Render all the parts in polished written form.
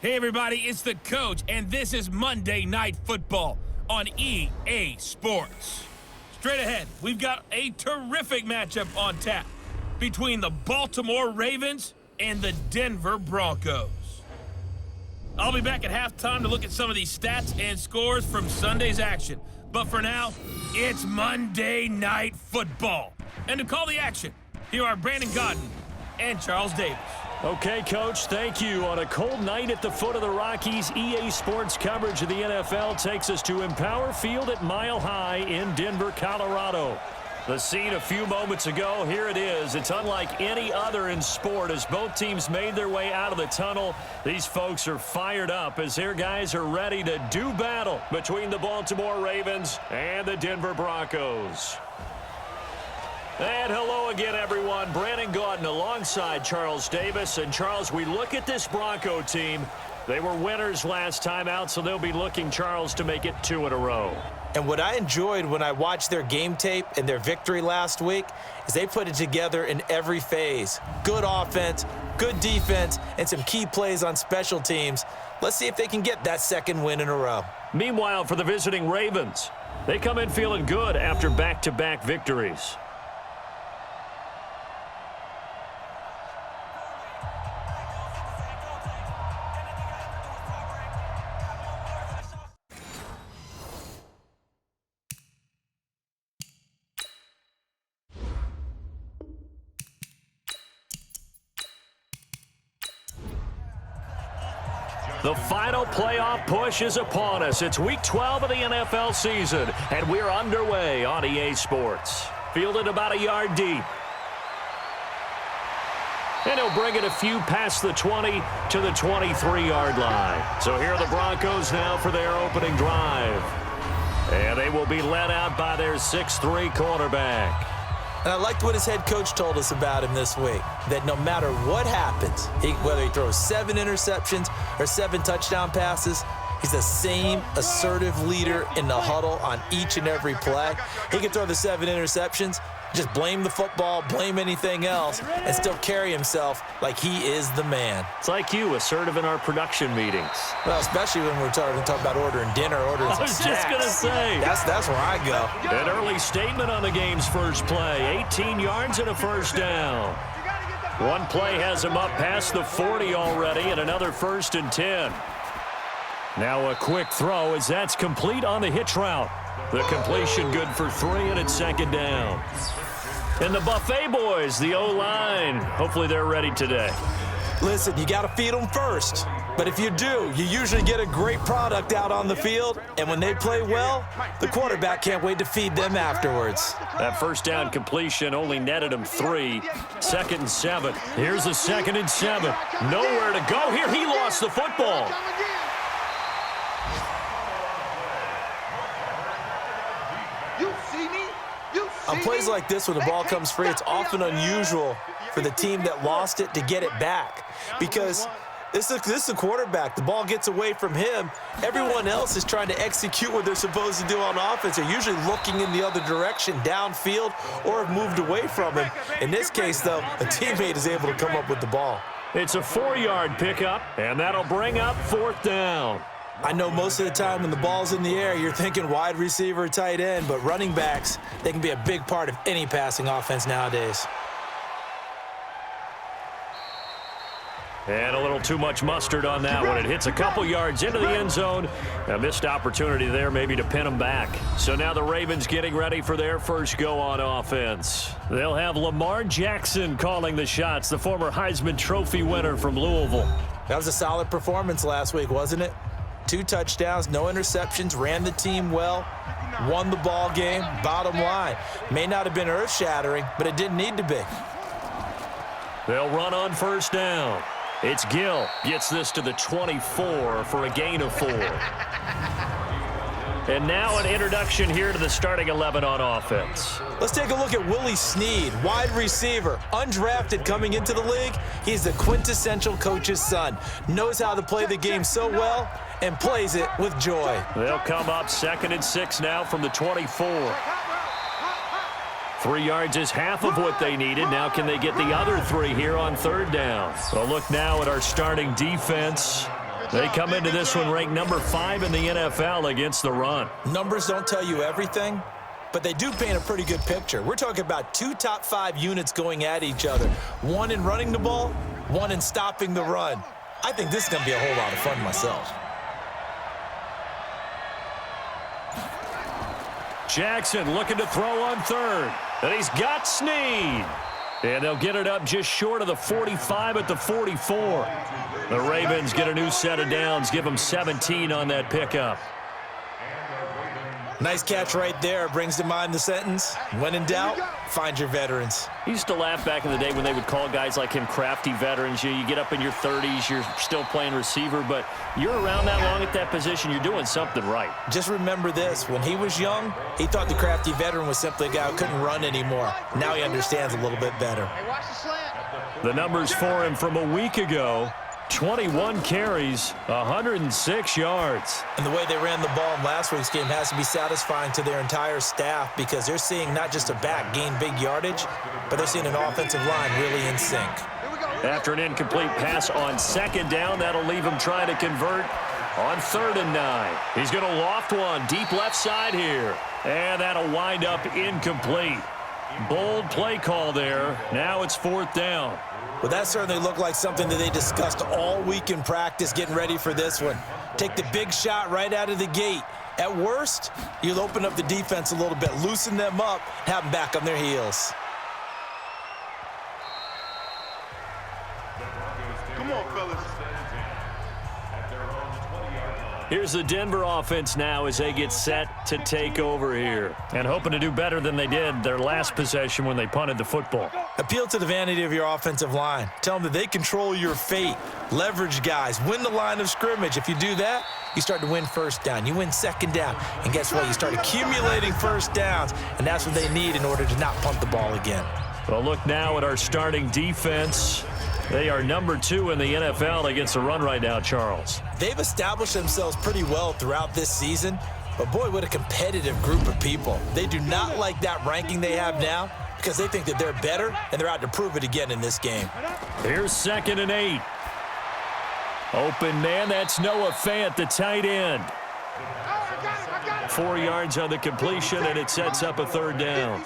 Hey everybody, it's the coach, and this is Monday Night Football on EA Sports. Straight ahead, we've got a terrific matchup on tap between the Baltimore Ravens and the Denver Broncos. I'll be back at halftime to look at some of these stats and scores from Sunday's action. But for now, it's Monday Night Football. And to call the action, here are Brandon Godden and Charles Davis. Okay, Coach, thank you. On a cold night at the foot of the Rockies, EA Sports coverage of the NFL takes us to Empower Field at Mile High in Denver, Colorado. The scene a few moments ago, here it is. It's unlike any other in sport as both teams made their way out of the tunnel. These folks are fired up as their guys are ready to do battle between the Baltimore Ravens and the Denver Broncos. And hello again, everyone. Brandon Godden alongside Charles Davis. And, Charles, we look at this Bronco team. They were winners last time out, so they'll be looking, Charles, to make it 2 in a row. And what I enjoyed when I watched their game tape and their victory last week is they put it together in every phase. Good offense, good defense, and some key plays on special teams. Let's see if they can get that second win in a row. Meanwhile, for the visiting Ravens, they come in feeling good after back-to-back victories. The final playoff push is upon us. It's Week 12 of the NFL season, and we're underway on EA Sports. Fielded about a yard deep. And he'll bring it a few past the 20 to the 23-yard line. So here are the Broncos now for their opening drive. And they will be led out by their 6'3" quarterback. And I liked what his head coach told us about him this week, that no matter what happens, whether he throws 7 interceptions or 7 touchdown passes, he's the same assertive leader in the huddle on each and every play. He can throw the 7 interceptions, just blame the football, blame anything else, and still carry himself like he is the man. It's like you, assertive in our production meetings. Well, especially when we're talking about ordering dinner, ordering some snacks. I was just going to say. That's where I go. An early statement on the game's first play. 18 yards and a first down. One play has him up past the 40 already, and another 1st and 10. Now a quick throw as that's complete on the hitch route. The completion good for 3, and it's 2nd down. And the Buffet boys, the O-line, hopefully they're ready today. Listen, you got to feed them first. But if you do, you usually get a great product out on the field. And when they play well, the quarterback can't wait to feed them afterwards. That first down completion only netted him 3. 2nd and 7. Here's a 2nd and 7. Nowhere to go here. He lost the football. On plays like this, when the ball comes free, it's often unusual for the team that lost it to get it back. Because this is a quarterback. The ball gets away from him. Everyone else is trying to execute what they're supposed to do on offense. They're usually looking in the other direction, downfield, or have moved away from him. In this case, though, a teammate is able to come up with the ball. It's a 4-yard pickup, and that'll bring up 4th down. I know most of the time when the ball's in the air, you're thinking wide receiver, tight end, but running backs, they can be a big part of any passing offense nowadays. And a little too much mustard on that one. It hits a couple yards into the end zone. A missed opportunity there maybe to pin them back. So now the Ravens getting ready for their first go on offense. They'll have Lamar Jackson calling the shots, the former Heisman Trophy winner from Louisville. That was a solid performance last week, wasn't it? 2 touchdowns, no interceptions, ran the team well, won the ball game. Bottom line, may not have been earth-shattering, but it didn't need to be. They'll run on 1st down. It's Gill. Gets this to the 24 for a gain of 4. And now an introduction here to the starting 11 on offense. Let's take a look at Willie Snead, wide receiver, undrafted coming into the league. He's the quintessential coach's son. Knows how to play the game so well and plays it with joy. They'll come up 2nd and 6 now from the 24. 3 yards is half of what they needed. Now can they get the other 3 here on 3rd down? Well, look now at our starting defense. They come into this one ranked number 5 in the NFL against the run. Numbers don't tell you everything, but they do paint a pretty good picture. We're talking about 2 top 5 units going at each other. One in running the ball, one in stopping the run. I think this is going to be a whole lot of fun myself. Jackson looking to throw on third. And he's got Snead. And they'll get it up just short of the 45 at the 44. The Ravens get a new set of downs, give them 17 on that pickup. Nice catch right there. Brings to mind the sentence, when in doubt, find your veterans. He used to laugh back in the day when they would call guys like him crafty veterans. You get up in your 30s, you're still playing receiver, but you're around that long at that position, you're doing something right. Just remember this. When he was young, he thought the crafty veteran was simply a guy who couldn't run anymore. Now he understands a little bit better. The numbers for him from a week ago: 21 carries, 106 yards. And the way they ran the ball in last week's game has to be satisfying to their entire staff, because they're seeing not just a back gain big yardage, but they're seeing an offensive line really in sync. After an incomplete pass on second down, that'll leave him trying to convert on 3rd and 9. He's going to loft one deep left side here, and that'll wind up incomplete. Bold play call there. Now it's 4th down. Well, that certainly looked like something that they discussed all week in practice, getting ready for this one. Take the big shot right out of the gate. At worst, you'll open up the defense a little bit, loosen them up, have them back on their heels. Come on, fellas. Here's the Denver offense now as they get set to take over here, and hoping to do better than they did their last possession when they punted the football. Appeal to the vanity of your offensive line. Tell them that they control your fate. Leverage guys. Win the line of scrimmage. If you do that, you start to win first down. You win second down. And guess what? You start accumulating first downs, and that's what they need in order to not punt the ball again. Well, look now at our starting defense. They are number 2 in the NFL against the run right now, Charles. They've established themselves pretty well throughout this season, but boy, what a competitive group of people. They do not like that ranking they have now because they think that they're better, and they're out to prove it again in this game. Here's 2nd and 8. Open man, that's Noah Fant, the tight end. 4 yards on the completion, and it sets up a 3rd down.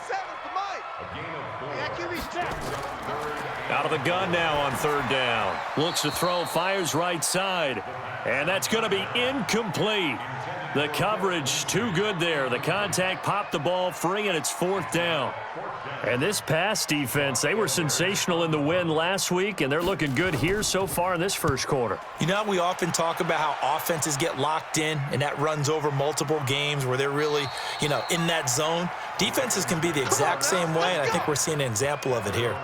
Out of the gun now on 3rd down. Looks to throw, fires right side. And that's going to be incomplete. The coverage too good there. The contact popped the ball free, and it's 4th down. And this pass defense, they were sensational in the win last week, and they're looking good here so far in this first quarter. You know, we often talk about how offenses get locked in, and that runs over multiple games where they're really, in that zone. Defenses can be the exact same way, and I think we're seeing an example of it here.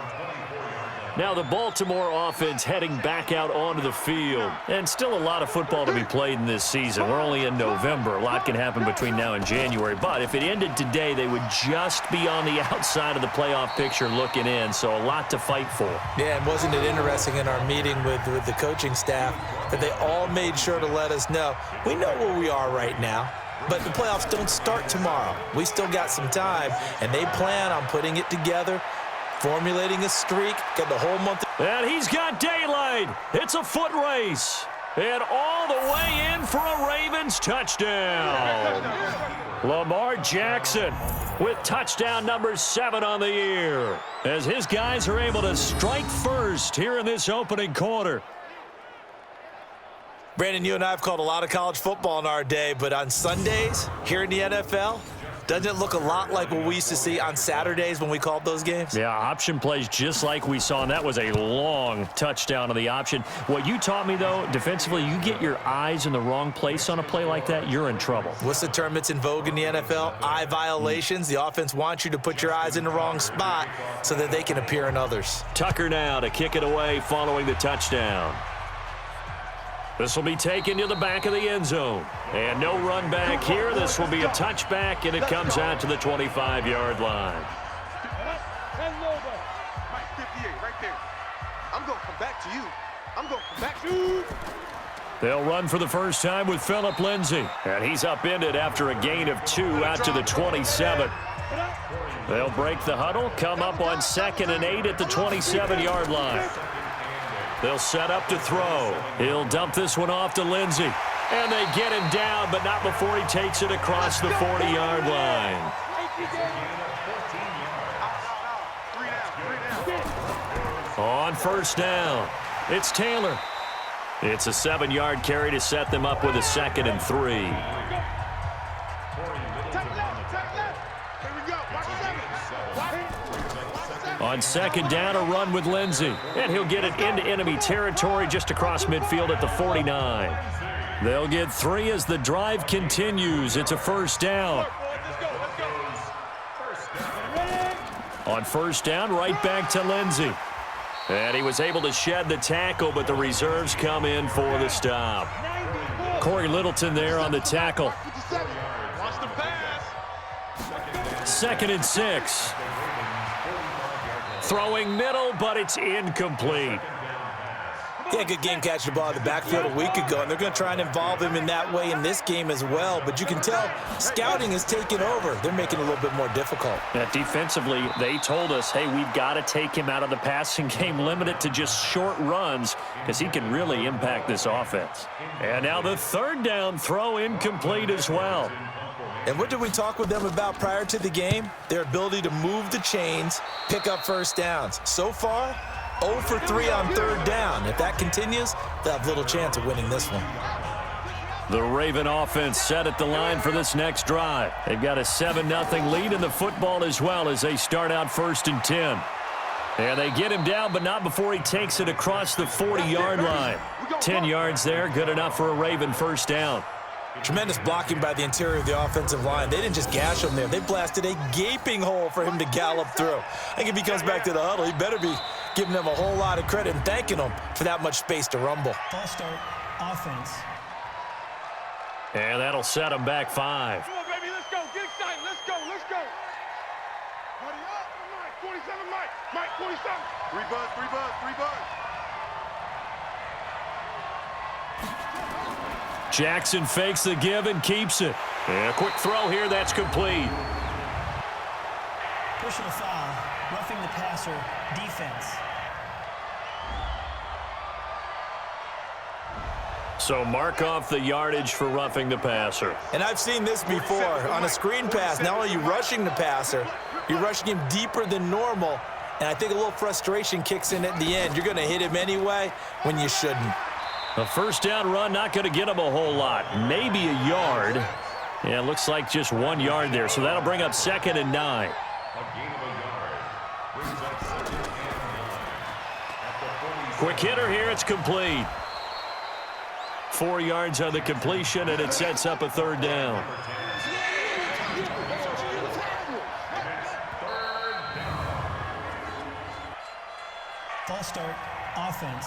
Now the Baltimore offense heading back out onto the field. And still a lot of football to be played in this season. We're only in November. A lot can happen between now and January. But if it ended today, they would just be on the outside of the playoff picture looking in. So a lot to fight for. Yeah, and wasn't it interesting in our meeting with the coaching staff that they all made sure to let us know, we know where we are right now, but the playoffs don't start tomorrow. We still got some time, and they plan on putting it together, formulating a streak, got the whole month. And he's got daylight. It's a foot race. And all the way in for a Ravens touchdown. Lamar Jackson with touchdown number 7 on the year, as his guys are able to strike first here in this opening quarter. Brandon, you and I have called a lot of college football in our day, but on Sundays here in the NFL, doesn't it look a lot like what we used to see on Saturdays when we called those games? Yeah, option plays just like we saw, and that was a long touchdown on the option. What you taught me, though, defensively, you get your eyes in the wrong place on a play like that, you're in trouble. What's the term that's in vogue in the NFL? Eye violations. The offense wants you to put your eyes in the wrong spot so that they can appear in others. Tucker now to kick it away following the touchdown. This will be taken to the back of the end zone. And no run back here. This will be a touchback, and it comes out to the 25-yard line. Mike 58 right there. I'm going to come back to you. I'm going to come back to you. They'll run for the first time with Phillip Lindsay. And he's upended after a gain of 2 out to the 27. They'll break the huddle, come up on 2nd and 8 at the 27-yard line. They'll set up to throw. He'll dump this one off to Lindsey. And they get him down, but not before he takes it across the 40-yard line. On first down, it's Taylor. It's a 7-yard carry to set them up with a 2nd and 3. On 2nd down, a run with Lindsey. And he'll get it into enemy territory just across midfield at the 49. They'll get 3 as the drive continues. It's a 1st down. On 1st down, right back to Lindsey. And he was able to shed the tackle, but the reserves come in for the stop. Corey Littleton there on the tackle. 2nd and 6. Throwing middle, but it's incomplete. Yeah, good game catching the ball in the backfield a week ago, and they're going to try and involve him in that way in this game as well. But you can tell scouting is taking over. They're making it a little bit more difficult. Yeah, defensively, they told us, hey, we've got to take him out of the passing game, limit it to just short runs, because he can really impact this offense. And now the 3rd down throw incomplete as well. And what did we talk with them about prior to the game? Their ability to move the chains, pick up 1st downs. So far, 0 for 3 on 3rd down. If that continues, they'll have little chance of winning this one. The Raven offense set at the line for this next drive. They've got a 7-0 lead in the football as well as they start out 1st and 10. And they get him down, but not before he takes it across the 40-yard line. 10 yards there, good enough for a Raven 1st down. Tremendous blocking by the interior of the offensive line. They didn't just gash him there. They blasted a gaping hole for him to gallop through. I think if he comes back to the huddle, he better be giving them a whole lot of credit and thanking them for that much space to rumble. False start, offense. And that'll set him back 5. Come on, baby, let's go. Get excited. Let's go. Let's go. Hurry up. Mike, 47, Mike. Mike, 47. 3 buzz, 3 buzz, 3 buzz. Jackson fakes the give and keeps it. And a quick throw here, that's complete. Personal foul, roughing the passer, defense. So mark off the yardage for roughing the passer. And I've seen this before on a screen pass. Not only are you rushing the passer, you're rushing him deeper than normal. And I think a little frustration kicks in at the end. You're going to hit him anyway when you shouldn't. A 1st down run, not going to get him a whole lot. Maybe a yard. Yeah, it looks like just 1 yard there. So that'll bring up 2nd and 9. Quick hitter here, it's complete. 4 yards on the completion, and it sets up a 3rd down. False start, offense.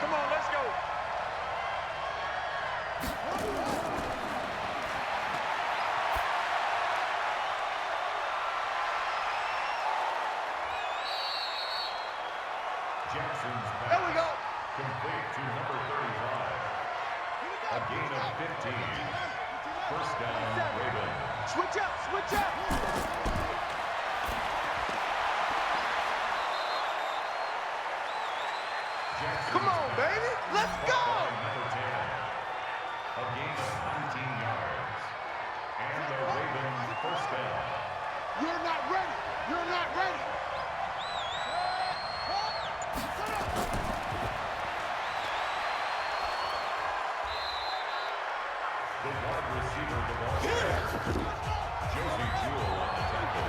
Come on, let's go. There we go. Complete to number 35. A gain of 15. 1st down, Ravens. Switch up, switch up. Come on, baby. Let's go. Number 10. A gain of 19 yards. And the Ravens 1st down. You're not ready. You're not ready. The wide receiver of the ball. Josie Jewell on the tackle.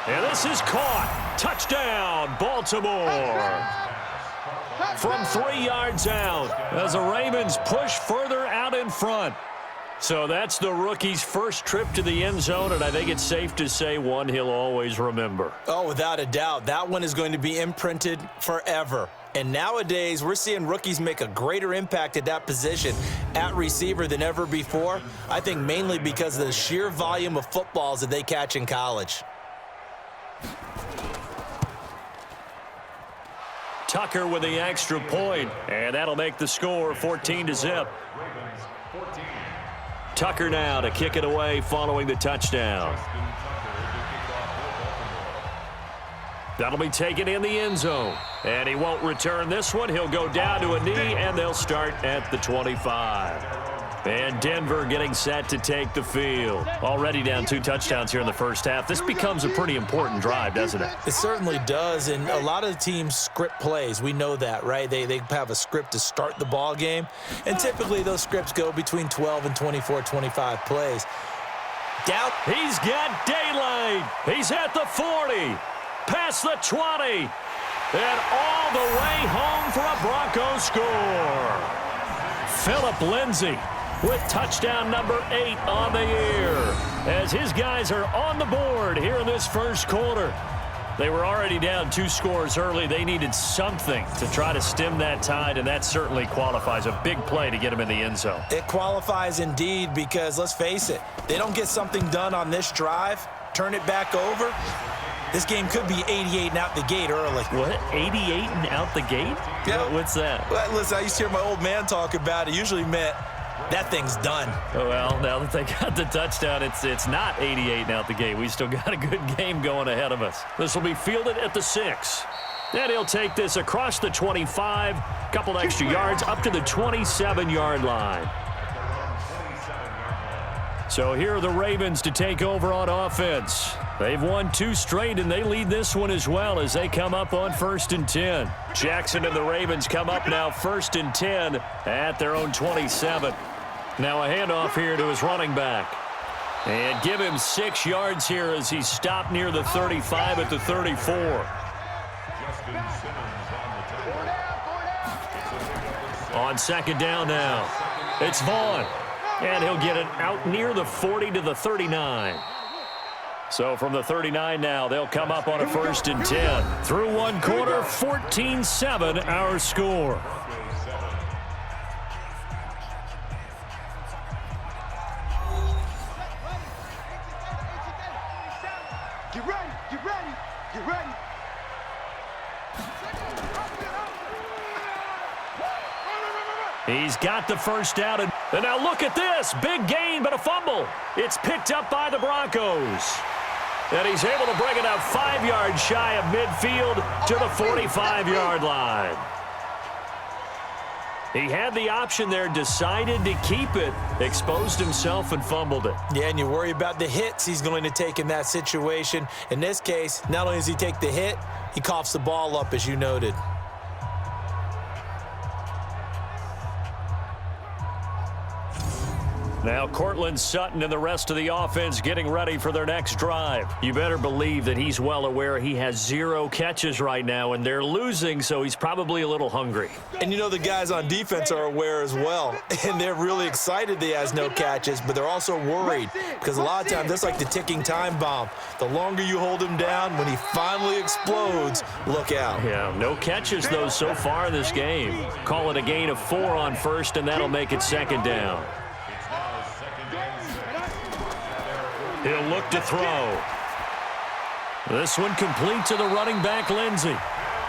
And this is caught. Touchdown, Baltimore. From 3 yards out as the Ravens push further out in front. So that's the rookie's first trip to the end zone, and I think it's safe to say one he'll always remember. Oh, without a doubt. That one is going to be imprinted forever. And nowadays, we're seeing rookies make a greater impact at that position at receiver than ever before. I think mainly because of the sheer volume of footballs that they catch in college. Tucker with the extra point, and that'll make the score 14-0. Tucker now to kick it away following the touchdown. That'll be taken in the end zone. And he won't return this one. He'll go down to a knee, and they'll start at the 25. And Denver getting set to take the field. Already down 2 touchdowns here in the first half. This becomes a pretty important drive, doesn't it? It certainly does, and a lot of the teams script plays. We know that, right? They have a script to start the ball game, and typically those scripts go between 12 and 24, 25 plays. Down. He's got daylight. He's at the 40, past the 20, and all the way home for a Broncos score. Phillip Lindsay with touchdown number 8 on the year, as his guys are on the board here in this first quarter. They were already down 2 scores early. They needed something to try to stem that tide, and that certainly qualifies. A big play to get them in the end zone. It qualifies indeed, because let's face it, they don't get something done on this drive, turn it back over, this game could be 88 and out the gate early. What? 88 and out the gate? Yeah. What's that? Well, listen, I used to hear my old man talk about it. Usually meant that thing's done. Oh, well, now that they got the touchdown, it's not 88 and out the gate. We still got a good game going ahead of us. This will be fielded at the 6. And he'll take this across the 25, couple extra yards, up to the 27-yard line. So here are the Ravens to take over on offense. They've won 2 straight, and they lead this one as well as they come up on 1st and 10. Jackson and the Ravens come up now 1st and 10 at their own 27. Now a handoff here to his running back. And give him 6 yards here as he's stopped near the 35 at the 34. On 2nd down now, it's Vaughn. And he'll get it out near the 40 to the 39. So from the 39 now, they'll come up on a 1st and 10. Through 1 quarter, 14-7 our score. Get ready, get ready, get ready. He's got the first down. And now look at this. Big gain, but a fumble. It's picked up by the Broncos. And he's able to bring it out 5 yards shy of midfield to the 45-yard line. He had the option there, decided to keep it, exposed himself and fumbled it. Yeah, and you worry about the hits he's going to take in that situation. In this case, not only does he take the hit, he coughs the ball up, as you noted. Now Cortland Sutton and the rest of the offense getting ready for their next drive. You better believe that he's well aware he has 0 catches right now, and they're losing, so he's probably a little hungry. And you know the guys on defense are aware as well, and they're really excited he has no catches, but they're also worried because a lot of times that's like the ticking time bomb. The longer you hold him down, when he finally explodes, look out. Yeah, no catches, though, so far in this game. Call it a gain of 4 on 1st, and that'll make it 2nd down. He'll look to throw. This one complete to the running back, Lindsay.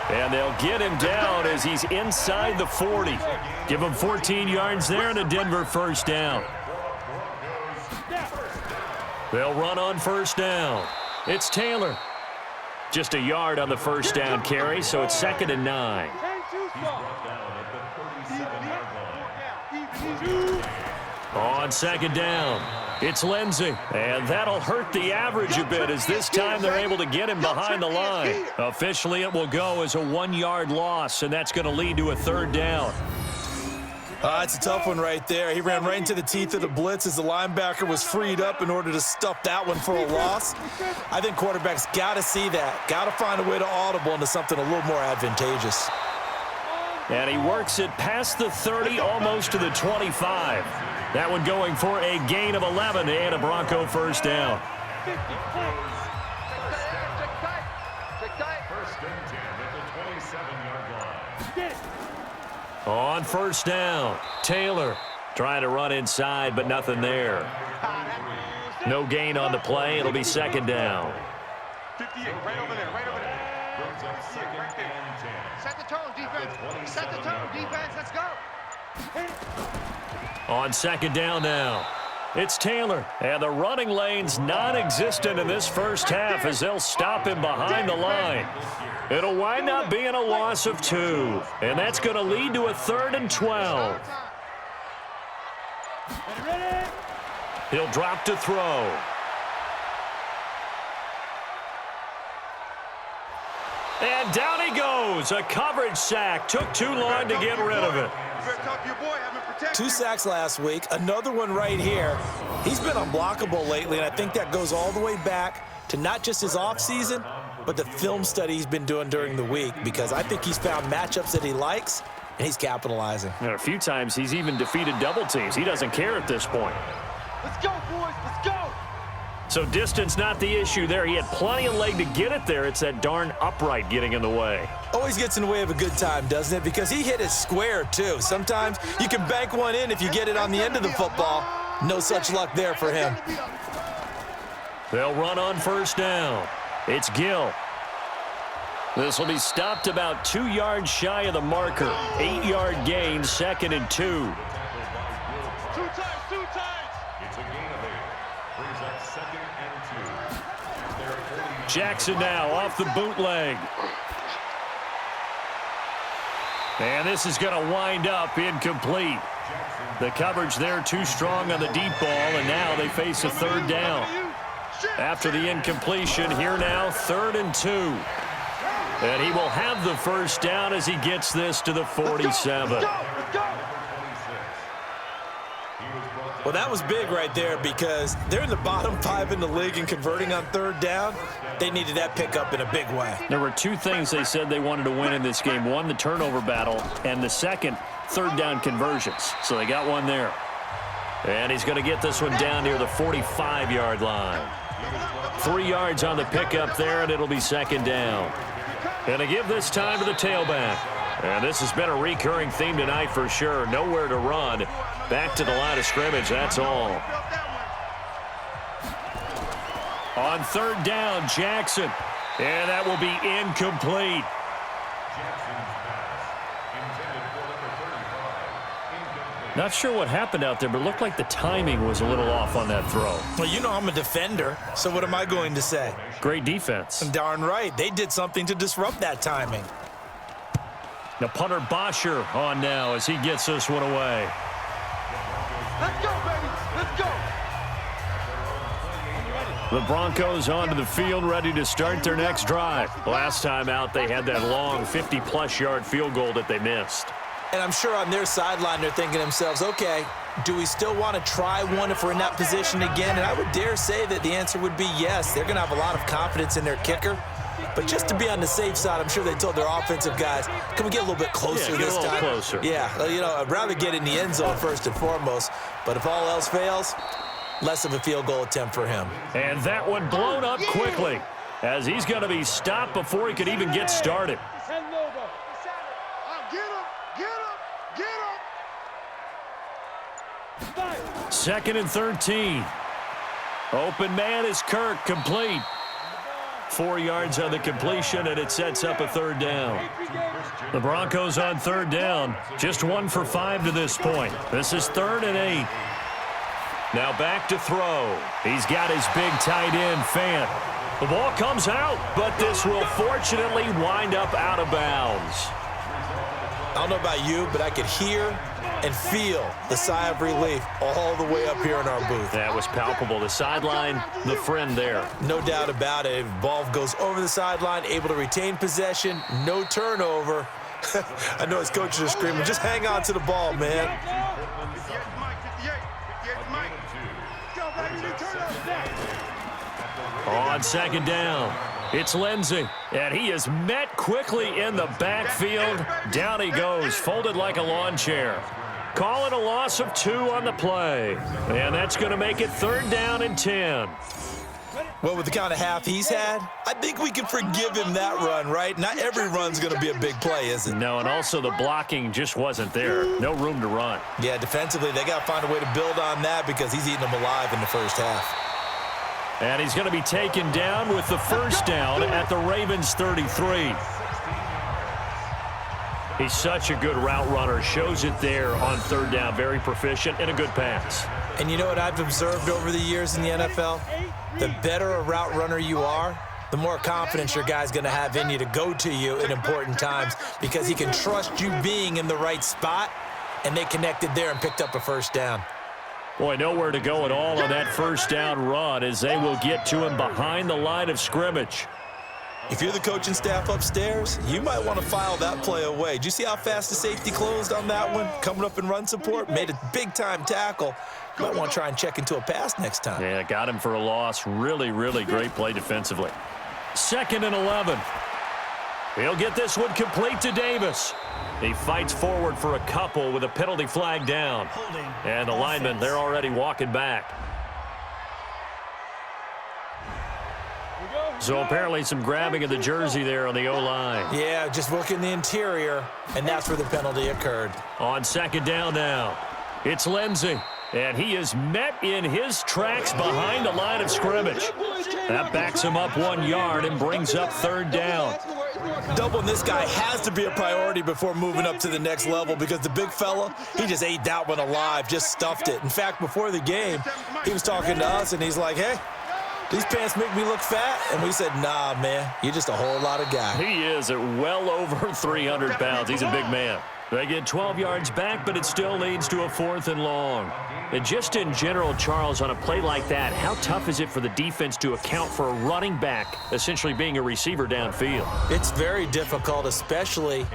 And they'll get him down as he's inside the 40. Give him 14 yards there and a Denver 1st down. They'll run on 1st down. It's Taylor. Just a yard on the 1st down carry, so it's 2nd and 9. On 2nd down, it's Lindsay. And that'll hurt the average a bit as this time they're able to get him behind the line. Officially, it will go as a 1-yard loss, and that's going to lead to a 3rd down. It's a tough one right there. He ran right into the teeth of the blitz as the linebacker was freed up in order to stuff that one for a loss. I think quarterbacks got to see that. Got to find a way to audible into something a little more advantageous. And he works it past the 30, almost to the 25. That one going for a gain of 11 and a Bronco 1st down. On 1st down, Taylor trying to run inside, but nothing there. No gain on the play. It'll be 2nd down. 58, right over there, right over there. brings up second and 10. Set the tone, defense. Set the tone, defense. Let's go. On second down now, it's Taylor. And the running lane's non-existent in this first half as they'll stop him behind the line. It'll wind up being a loss of 2. And that's going to lead to a 3rd and 12. He'll drop to throw. And down he goes. A coverage sack. Took too long to get rid of it. 2 sacks last week. Another one right here. He's been unblockable lately, and I think that goes all the way back to not just his offseason, but the film study he's been doing during the week, because I think he's found matchups that he likes, and he's capitalizing. And a few times he's even defeated double teams. He doesn't care at this point. Let's go, boys. Let's go. So distance not the issue there. He had plenty of leg to get it there. It's that darn upright getting in the way. Always gets in the way of a good time, doesn't it? Because he hit it square, too. Sometimes you can bank one in if you get it on the end of the football. No such luck there for him. They'll run on first down. It's Gill. This will be stopped about 2 yards shy of the marker. 8-yard gain, 2nd and 2. 2 times, 2 times. It's a gain of 8. Brings up second and 2. Jackson now off the bootleg. And this is going to wind up incomplete. The coverage there too strong on the deep ball, and now they face a 3rd down. After the incompletion, here now 3rd and 2. And he will have the first down as he gets this to the 47. Well, that was big right there, because they're in the bottom 5 in the league in converting on 3rd down. They needed that pickup in a big way. There were 2 things they said they wanted to win in this game. One, the turnover battle, and the second, 3rd down conversions. So they got one there. And he's going to get this one down near the 45-yard line. 3 yards on the pickup there, and it'll be 2nd down. And to give this time to the tailback. And this has been a recurring theme tonight for sure. Nowhere to run. Back to the line of scrimmage, that's all. On 3rd down, Jackson. And that will be incomplete. Not sure what happened out there, but it looked like the timing was a little off on that throw. Well, you know I'm a defender, so what am I going to say? Great defense. Darn right. They did something to disrupt that timing. Now punter Bosher on now as he gets this one away. Let's go, baby. Let's go. The Broncos onto the field, ready to start their next drive. Last time out, they had that long 50-plus yard field goal that they missed. And I'm sure on their sideline they're thinking to themselves, okay, do we still want to try one if we're in that position again? And I would dare say that the answer would be yes. They're going to have a lot of confidence in their kicker. But just to be on the safe side, I'm sure they told their offensive guys, can we get a little bit closer this time? Closer. Yeah, you know, I'd rather get in the end zone first and foremost. But if all else fails, less of a field goal attempt for him. And that one blown up quickly as he's going to be stopped before he could even get started. Get him. 2nd and 13. Open man is Kirk, complete. 4 yards on the completion, and it sets up a 3rd down. The Broncos on 3rd down, just 1 for 5 to this point. This is 3rd and 8. Now back to throw. He's got his big tight end, Fant. The ball comes out, but this will fortunately wind up out of bounds. I don't know about you, but I could hear and feel the sigh of relief all the way up here in our booth. That was palpable. The sideline, the friend there. No doubt about it. Ball goes over the sideline, able to retain possession, no turnover. I know his coaches are screaming, just hang on to the ball, man. On 2nd down, it's Lindsey, and he is met quickly in the backfield. Down he goes, folded like a lawn chair. Call it a loss of 2 on the play, and that's going to make it 3rd down and 10. Well, with the kind of half he's had, I think we can forgive him that run, right? Not every run's going to be a big play, is it? No, and also the blocking just wasn't there. No room to run. Yeah, defensively, they got to find a way to build on that because he's eating them alive in the first half. And he's going to be taken down with the first down at the Ravens' 33. He's such a good route runner. Shows it there on third down. Very proficient and a good pass. And you know what I've observed over the years in the NFL? The better a route runner you are, the more confidence your guy's going to have in you to go to you in important times because he can trust you being in the right spot, and they connected there and picked up a first down. Boy, nowhere to go at all on that first down run as they will get to him behind the line of scrimmage. If you're the coaching staff upstairs, you might want to file that play away. Did you see how fast the safety closed on that one? Coming up in run support, made a big-time tackle. You might want to try and check into a pass next time. Yeah, got him for a loss. Really, really great play defensively. 2nd and 11. He'll get this one complete to Davis. He fights forward for a couple with a penalty flag down. And the linemen, they're already walking back. So apparently some grabbing of the jersey there on the O-line. Yeah, just look in the interior, and that's where the penalty occurred. On 2nd down now, it's Lindsey. And he is met in his tracks behind the line of scrimmage. That backs him up 1 yard and brings up 3rd down. Doubling this guy has to be a priority before moving up to the next level because the big fella, he just ate that one alive, just stuffed it. In fact, before the game, he was talking to us, and he's like, hey, these pants make me look fat. And we said, nah, man, you're just a whole lot of guy. He is at well over 300 pounds. He's a big man. They get 12 yards back, but it still leads to a 4th and long. And just in general, Charles, on a play like that, how tough is it for the defense to account for a running back essentially being a receiver downfield? It's very difficult, especially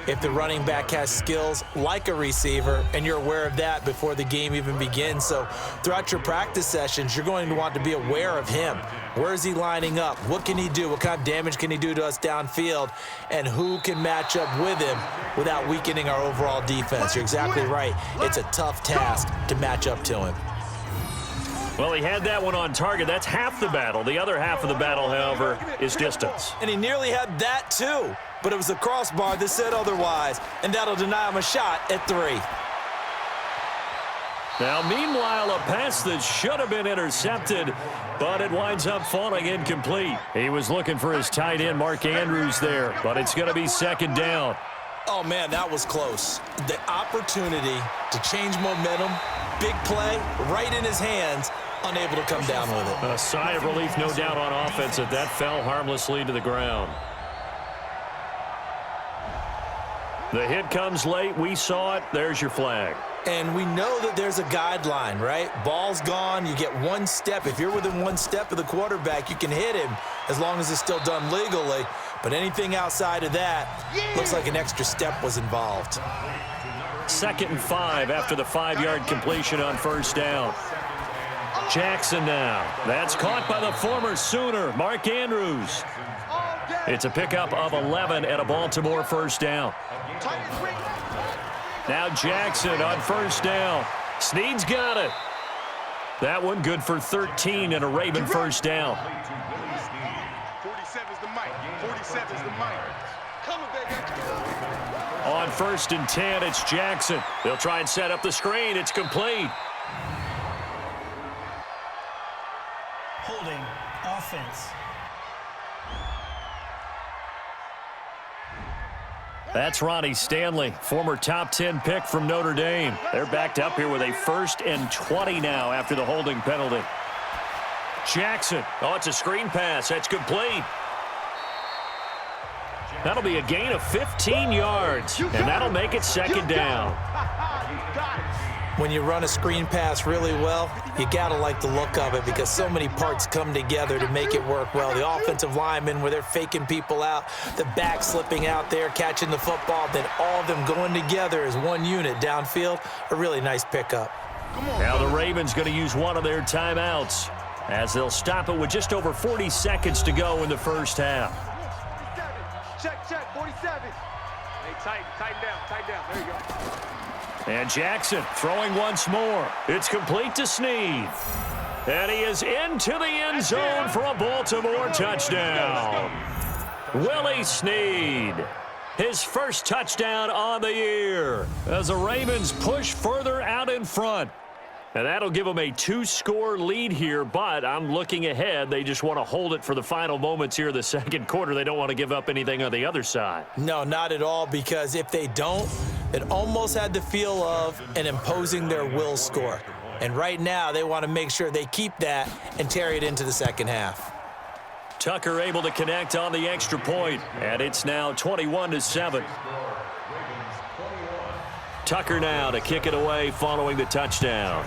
if the running back has skills like a receiver, and you're aware of that before the game even begins. So throughout your practice sessions, you're going to want to be aware of him. Where is he lining up? What can he do? What kind of damage can he do to us downfield? And who can match up with him without weakening our overall defense? You're exactly right. It's a tough task to match up to him. Well, he had that one on target. That's half the battle. The other half of the battle, however, is distance. And he nearly had that too, but it was the crossbar that said otherwise, and that'll deny him a shot at 3. Now, meanwhile, a pass that should have been intercepted, but it winds up falling incomplete. He was looking for his tight end, Mark Andrews, there, but it's going to be 2nd down. Oh, man, that was close. The opportunity to change momentum, big play, right in his hands, unable to come down with it. A sigh of relief, no doubt, on offense that fell harmlessly to the ground. The hit comes late. We saw it. There's your flag. And we know that there's a guideline, right? Ball's gone. You get 1 step. If you're within 1 step of the quarterback, you can hit him as long as it's still done legally. But anything outside of that, looks like an extra step was involved. 2nd and 5 after the 5-yard completion on 1st down. Jackson now. That's caught by the former Sooner, Mark Andrews. It's a pickup of 11 at a Baltimore 1st down. Now Jackson on 1st down. Snead's got it. That one good for 13 and a Raven 1st down. 47's the mic. 47's the mic. Coming back. On 1st and 10, it's Jackson. They'll try and set up the screen. It's complete. Holding offense. That's Ronnie Stanley, former top 10 pick from Notre Dame. They're backed up here with a 1st and 20 now after the holding penalty. Jackson. Oh, it's a screen pass. That's complete. That'll be a gain of 15 yards, and that'll make it 2nd down. When you run a screen pass really well, you got to like the look of it because so many parts come together to make it work well. The offensive linemen, where they're faking people out, the back slipping out there, catching the football, then all of them going together as one unit downfield, a really nice pickup. Now the Ravens going to use one of their timeouts as they'll stop it with just over 40 seconds to go in the 1st half. Check, 47. Hey, tighten down. There you go. And Jackson throwing once more. It's complete to Snead. And he is into the end zone for a Baltimore touchdown. Willie Snead, his first touchdown on the year as the Ravens push further out in front. And that'll give them a 2-score lead here, but I'm looking ahead. They just want to hold it for the final moments here in the second quarter. They don't want to give up anything on the other side. No, not at all, because if they don't, it almost had the feel of an imposing their will score. And right now, they want to make sure they keep that and carry it into the second half. Tucker able to connect on the extra point, and it's now 21-7. Tucker now to kick it away following the touchdown.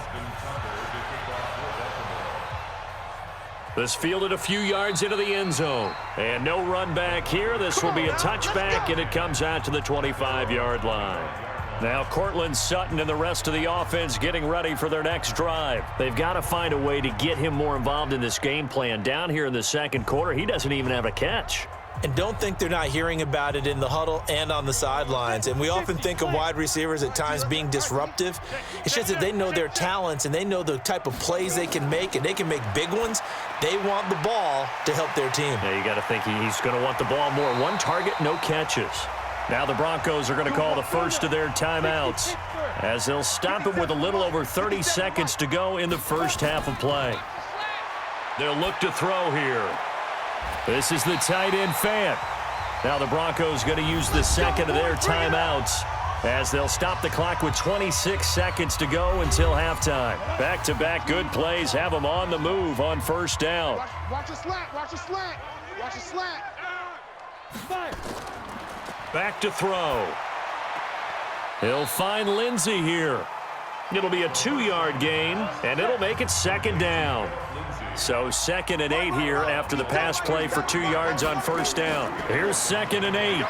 This fielded a few yards into the end zone. And no run back here. This will be a touchback, and it comes out to the 25-yard line. Now Cortland Sutton and the rest of the offense getting ready for their next drive. They've got to find a way to get him more involved in this game plan. Down here in the second quarter, he doesn't even have a catch. And don't think they're not hearing about it in the huddle and on the sidelines. And we often think of wide receivers at times being disruptive. It's just that they know their talents and they know the type of plays they can make, and they can make big ones. They want the ball to help their team. Yeah, you got to think he's going to want the ball more. One target, no catches. Now the Broncos are going to call the first of their timeouts as they'll stop him with a little over 30 seconds to go in the first half of play. They'll look to throw here. This is the tight end Fant. Now the Broncos going to use the second of their timeouts as they'll stop the clock with 26 seconds to go until halftime. Back-to-back good plays have them on the move on first down. Watch a slant, watch a slant, watch a slant. Back to throw. He'll find Lindsey here. It'll be a 2-yard gain, and it'll make it second down. So 2nd and 8 here after the pass play for 2 yards on first down. Here's 2nd and 8.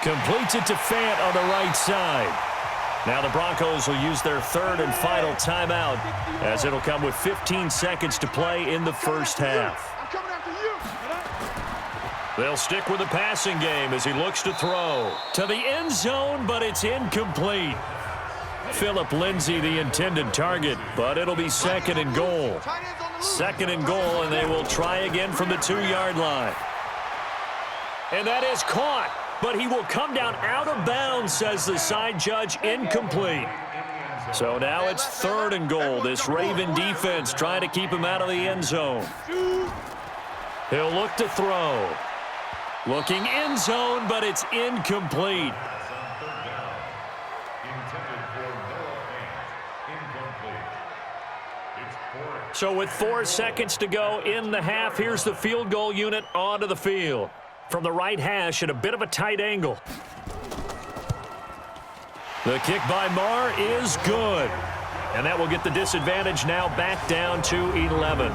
Completes it to Fant on the right side. Now the Broncos will use their third and final timeout as it'll come with 15 seconds to play in the first half. They'll stick with the passing game as he looks to throw to the end zone, but it's incomplete. Phillip Lindsay the intended target, but it'll be 2nd and goal. 2nd and goal, and they will try again from the 2-yard line. And that is caught, but he will come down out of bounds, says the side judge, incomplete. So now it's 3rd and goal. This Raven defense trying to keep him out of the end zone. He'll look to throw. Looking end zone, but it's incomplete. So with 4 seconds to go in the half, here's the field goal unit onto the field. From the right hash at a bit of a tight angle. The kick by Marr is good. And that will get the disadvantage now back down to 11.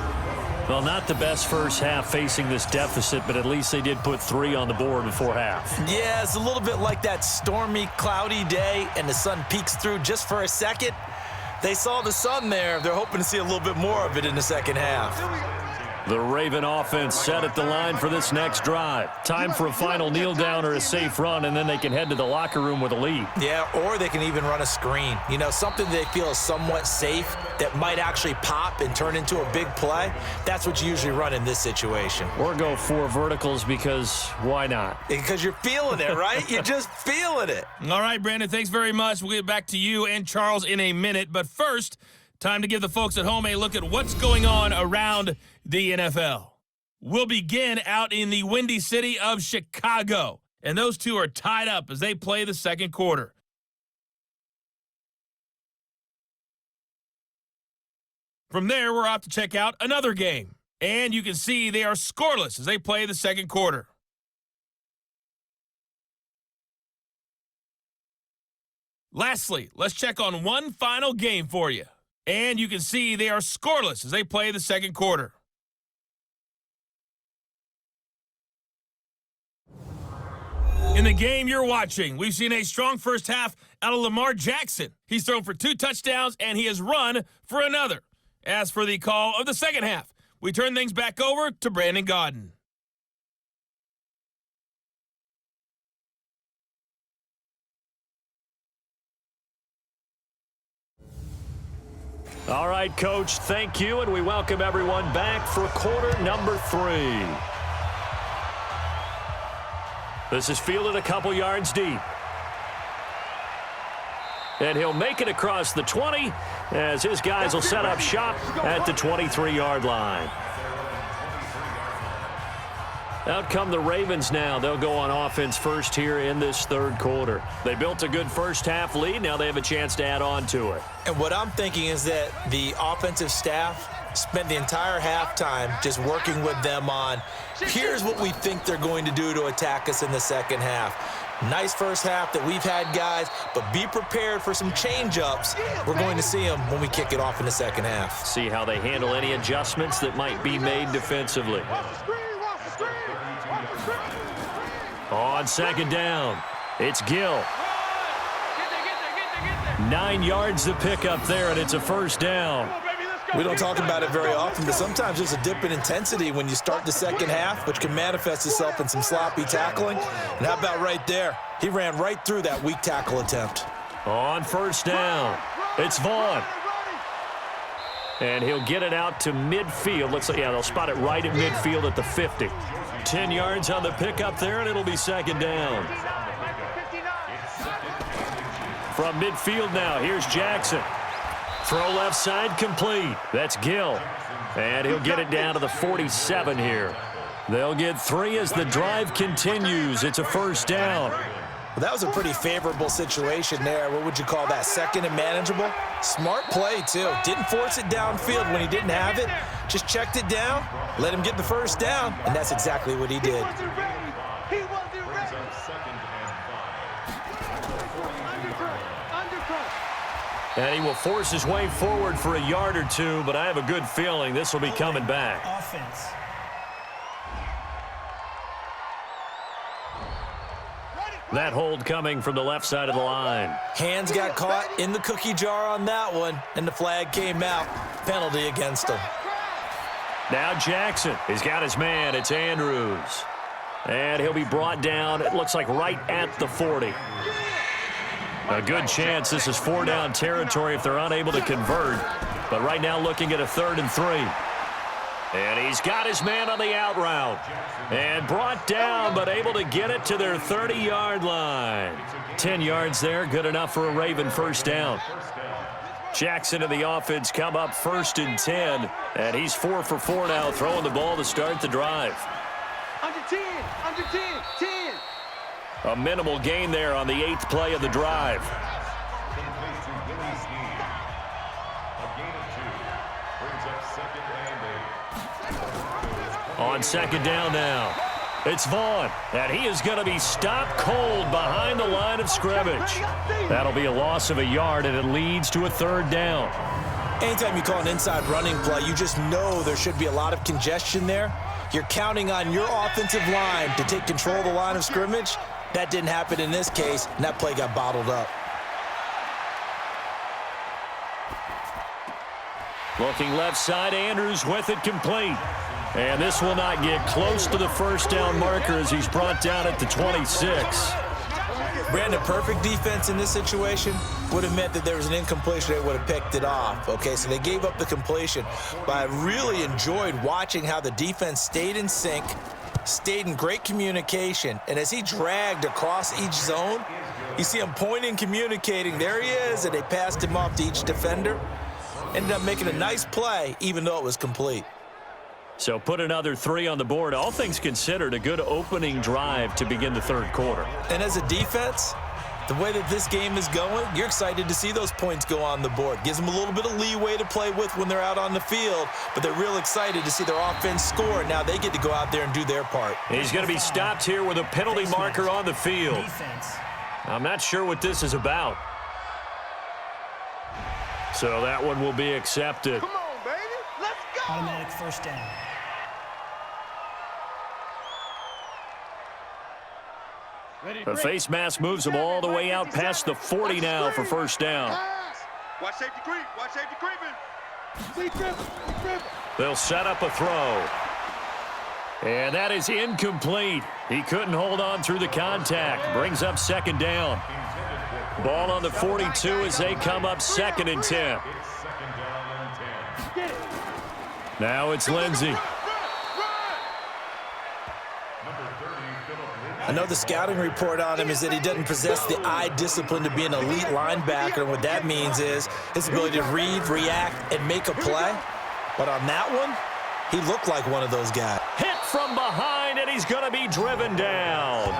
Well, not the best first half facing this deficit, but at least they did put 3 on the board before half. Yeah, it's a little bit like that stormy, cloudy day, and the sun peeks through just for a second. They saw the sun there. They're hoping to see a little bit more of it in the second half. The Raven offense set at the line for this next drive. Time for a final kneel down or a safe run, and then they can head to the locker room with a lead. Yeah, or they can even run a screen. You know, something they feel is somewhat safe that might actually pop and turn into a big play. That's what you usually run in this situation. Or go 4 verticals because why not? Because you're feeling it, right? You're just feeling it. All right, Brandon, thanks very much. We'll get back to you and Charles in a minute. But first, time to give the folks at home a look at what's going on around the NFL. We'll begin out in the windy city of Chicago, and those two are tied up as they play the second quarter. From there, we're off to check out another game, and you can see they are scoreless as they play the second quarter. Lastly, let's check on one final game for you. And you can see they are scoreless as they play the second quarter. In the game you're watching, we've seen a strong first half out of Lamar Jackson. He's thrown for 2 touchdowns, and he has run for another. As for the call of the second half, we turn things back over to Brandon Gaudin. All right, Coach, thank you, and we welcome everyone back for quarter number 3. This is fielded a couple yards deep. And he'll make it across the 20 as his guys will set up shop at the 23-yard line. Out come the Ravens now. They'll go on offense first here in this third quarter. They built a good first-half lead. Now they have a chance to add on to it. And what I'm thinking is that the offensive staff spent the entire halftime just working with them on, here's what we think they're going to do to attack us in the second half. Nice first half that we've had, guys, but be prepared for some change-ups. We're going to see them when we kick it off in the second half. See how they handle any adjustments that might be made defensively. On second down, it's Gill. 9 yards to pick up there, and it's a first down. We don't talk about it very often, but sometimes there's a dip in intensity when you start the second half, which can manifest itself in some sloppy tackling. And how about right there? He ran right through that weak tackle attempt. On first down, it's Vaughn. And he'll get it out to midfield. They'll spot it right at midfield at the 50. 10 yards on the pickup there, and it'll be second down. From midfield now, here's Jackson. Throw left side complete. That's Gill. And he'll get it down to the 47 here. They'll get 3 as the drive continues. It's a first down. Well, that was a pretty favorable situation there. What would you call that? Second and manageable? Smart play, too. Didn't force it downfield when he didn't have it. Just checked it down, let him get the first down, and that's exactly what he did. And he will force his way forward for a yard or two, but I have a good feeling this will be coming back. Offense. That hold coming from the left side of the line. Hands got caught in the cookie jar on that one, and the flag came out. Penalty against him. Now Jackson. He's got his man. It's Andrews. And he'll be brought down, it looks like, right at the 40. A good chance this is 4-down territory if they're unable to convert. But right now looking at a 3rd and 3. And he's got his man on the out route. And brought down, but able to get it to their 30-yard line. 10 yards there, good enough for a Raven first down. Jackson and the offense come up 1st and 10. And he's 4 for 4 now, throwing the ball to start the drive. Under 10, 10. A minimal gain there on the 8th play of the drive. On second down now, it's Vaughn, and he is going to be stopped cold behind the line of scrimmage. That'll be a loss of a yard, and it leads to a 3rd down. Anytime you call an inside running play, you just know there should be a lot of congestion there. You're counting on your offensive line to take control of the line of scrimmage. That didn't happen in this case, and that play got bottled up. Looking left side, Andrews with it complete. And this will not get close to the first down marker as he's brought down at the 26. Brandon, perfect defense in this situation would have meant that there was an incompletion. They would have picked it off. Okay, so they gave up the completion. But I really enjoyed watching how the defense stayed in sync, stayed in great communication, and as he dragged across each zone, you see him pointing, communicating. There he is, and they passed him off to each defender. Ended up making a nice play, even though it was complete. So put another 3 on the board. All things considered, a good opening drive to begin the 3rd quarter. And as a defense, the way that this game is going, you're excited to see those points go on the board. Gives them a little bit of leeway to play with when they're out on the field, but they're real excited to see their offense score. Now they get to go out there and do their part. He's going to be stopped here with a penalty marker on the field. Defense. I'm not sure what this is about. So that one will be accepted. Come on, baby. Let's go. Automatic first down. The face mask moves them all the way out past the 40 now for first down. Watch safety creep. Watch safety creeping. They'll set up a throw. And that is incomplete. He couldn't hold on through the contact. Brings up second down. Ball on the 42 as they come up 2nd and 10. Now it's Lindsey. I know the scouting report on him is that he doesn't possess the eye discipline to be an elite linebacker, and what that means is his ability to read, react, and make a play. But on that one, he looked like one of those guys. Hit from behind, and he's going to be driven down.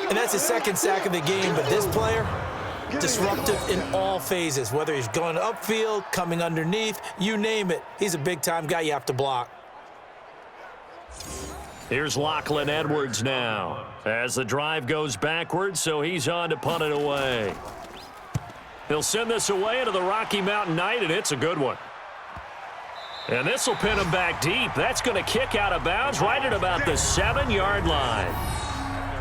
And that's his second sack of the game, but this player, disruptive in all phases, whether he's going upfield, coming underneath, you name it. He's a big-time guy you have to block. Here's Lachlan Edwards now as the drive goes backwards, so he's on to punt it away. He'll send this away into the Rocky Mountain Night, and it's a good one. And this will pin him back deep. That's going to kick out of bounds right at about the 7-yard line.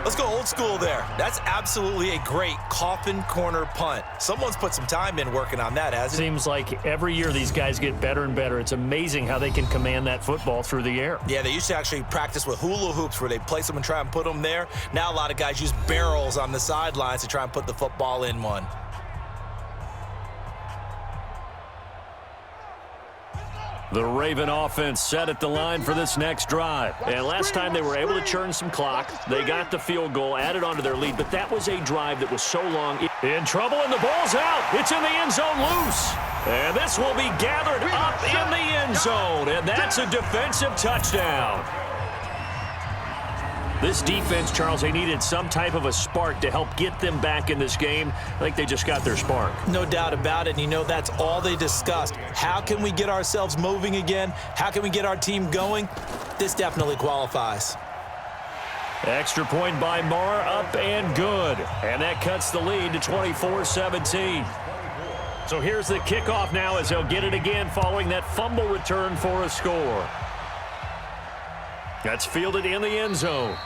Let's go old school there. That's absolutely a great coffin corner punt. Someone's put some time in working on that, hasn't it? Seems like every year these guys get better and better. It's amazing how they can command that football through the air. Yeah, they used to actually practice with hula hoops where they place them and try and put them there. Now a lot of guys use barrels on the sidelines to try and put the football in one. The Raven offense set at the line for this next drive. And last time they were able to churn some clock. They got the field goal, added on to their lead, but that was a drive that was so long. In trouble, and the ball's out. It's in the end zone loose. And this will be gathered up in the end zone, and that's a defensive touchdown. This defense, Charles, they needed some type of a spark to help get them back in this game. I think they just got their spark. No doubt about it, and you know that's all they discussed. How can we get ourselves moving again? How can we get our team going? This definitely qualifies. Extra point by Marr, up and good. And that cuts the lead to 24-17. So here's the kickoff now as they'll get it again following that fumble return for a score. That's fielded in the end zone.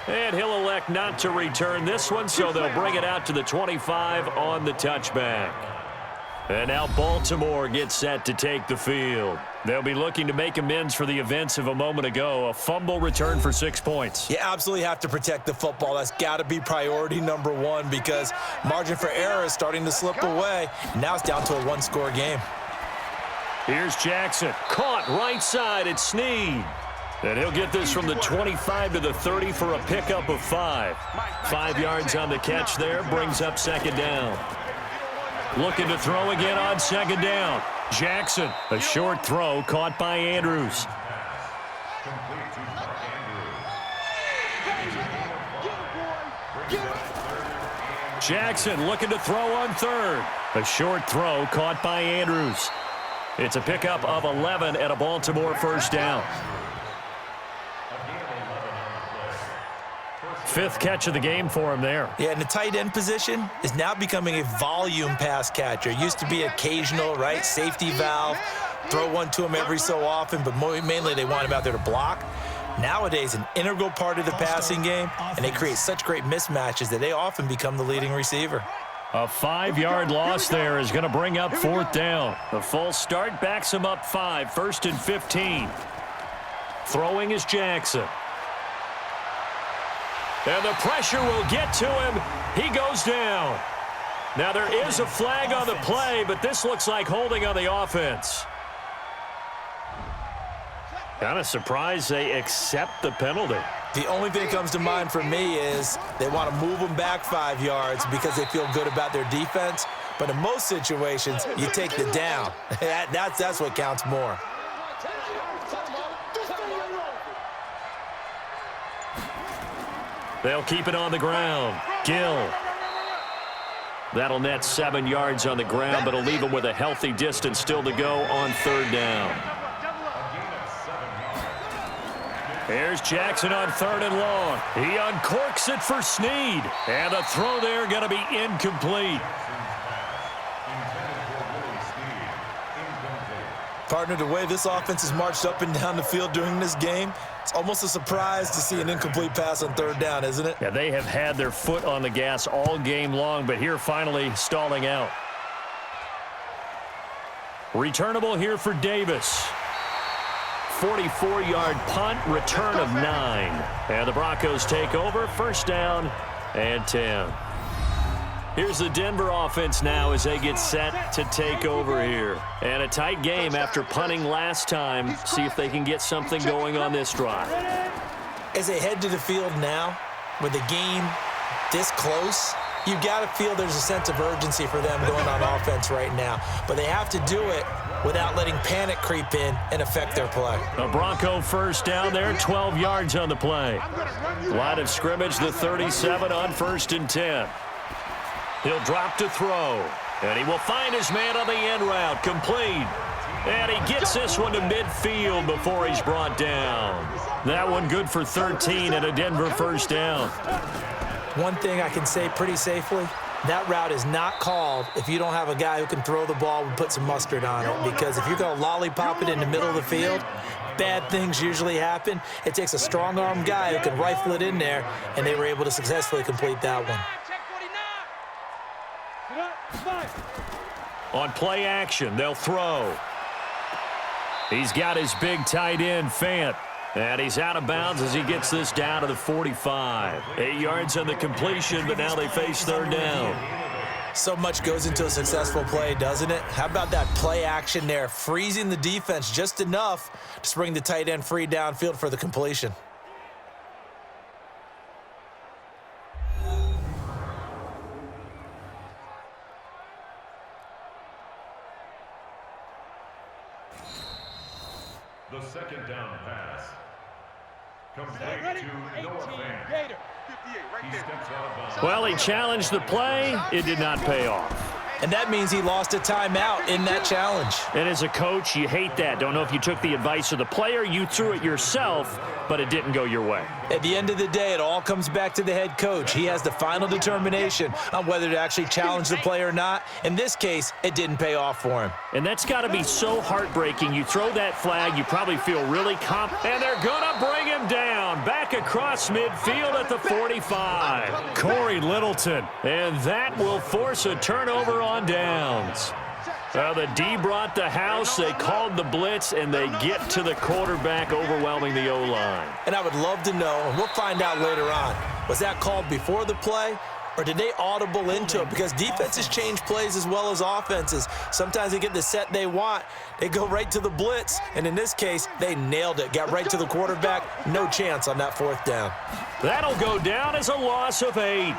And he'll elect not to return this one, so they'll bring it out to the 25 on the touchback. And now Baltimore gets set to take the field. They'll be looking to make amends for the events of a moment ago. A fumble return for 6 points. You absolutely have to protect the football. That's got to be priority number one because margin for error is starting to slip away. Now it's down to a one-score game. Here's Jackson. Caught right side. It's Snead. And he'll get this from the 25 to the 30 for a pickup of 5. 5 yards on the catch there, brings up second down. Looking to throw again on second down. Jackson, a short throw caught by Andrews. Jackson looking to throw on third. A short throw caught by Andrews. It's a pickup of 11 and a Baltimore first down. 5th catch of the game for him there. Yeah, and the tight end position is now becoming a volume pass catcher. It used to be occasional, right? Safety valve, throw one to him every so often, but mainly they want him out there to block. Nowadays, an integral part of the passing game, and they create such great mismatches that they often become the leading receiver. A 5-yard loss there is going to bring up 4th down. The false start backs him up 5, 1st and 15. Throwing is Jackson. And the pressure will get to him. He goes down. Now there is a flag on the play, but this looks like holding on the offense. Kind of surprised they accept the penalty. The only thing that comes to mind for me is they want to move them back 5 yards because they feel good about their defense. But in most situations, you take the down. That's what counts more. They'll keep it on the ground. Gill. That'll net 7 yards on the ground, but it'll leave him with a healthy distance still to go on 3rd down. Here's Jackson on 3rd and long. He uncorks it for Snead. And the throw there going to be incomplete. Partner, the way this offense has marched up and down the field during this game, it's almost a surprise to see an incomplete pass on 3rd down, isn't it? Yeah, they have had their foot on the gas all game long, but here finally stalling out. Returnable here for Davis. 44-yard punt, return of 9. And the Broncos take over, 1st down and 10. Here's the Denver offense now as they get set to take over here. And a tight game after punting last time. See if they can get something going on this drive. As they head to the field now, with the game this close, you've got to feel there's a sense of urgency for them going on offense right now. But they have to do it without letting panic creep in and affect their play. A Bronco first down there, 12 yards on the play. Line of scrimmage, the 37 on 1st and 10. He'll drop to throw, and he will find his man on the end route, complete. And he gets this one to midfield before he's brought down. That one good for 13 and a Denver first down. One thing I can say pretty safely, that route is not called if you don't have a guy who can throw the ball and put some mustard on it. Because if you're going to lollipop it in the middle of the field, bad things usually happen. It takes a strong-arm guy who can rifle it in there, and they were able to successfully complete that one. On play action, they'll throw. He's got his big tight end, Fant. And he's out of bounds as he gets this down to the 45. 8 yards on the completion, but now they face 3rd down. So much goes into a successful play, doesn't it? How about that play action there, freezing the defense just enough to bring the tight end free downfield for the completion. The 2nd down pass. Complete to Noah Fant. He steps out of bounds. Well, he challenged the play. It did not pay off. And that means he lost a timeout in that challenge. And as a coach, you hate that. Don't know if you took the advice of the player, you threw it yourself, but it didn't go your way. At the end of the day, it all comes back to the head coach. He has the final determination on whether to actually challenge the play or not. In this case, it didn't pay off for him. And that's got to be so heartbreaking. You throw that flag, you probably feel really confident, and they're going to bring him down. Back across midfield at the 45. Corey Littleton. And that will force a turnover on downs. The D brought the house, they called the blitz, and they get to the quarterback, overwhelming the O-line. And I would love to know, and we'll find out later on, was that called before the play, or did they audible into it? Because defenses change plays as well as offenses. Sometimes they get the set they want, they go right to the blitz, and in this case, they nailed it, got right to the quarterback, no chance on that 4th down. That'll go down as a loss of 8.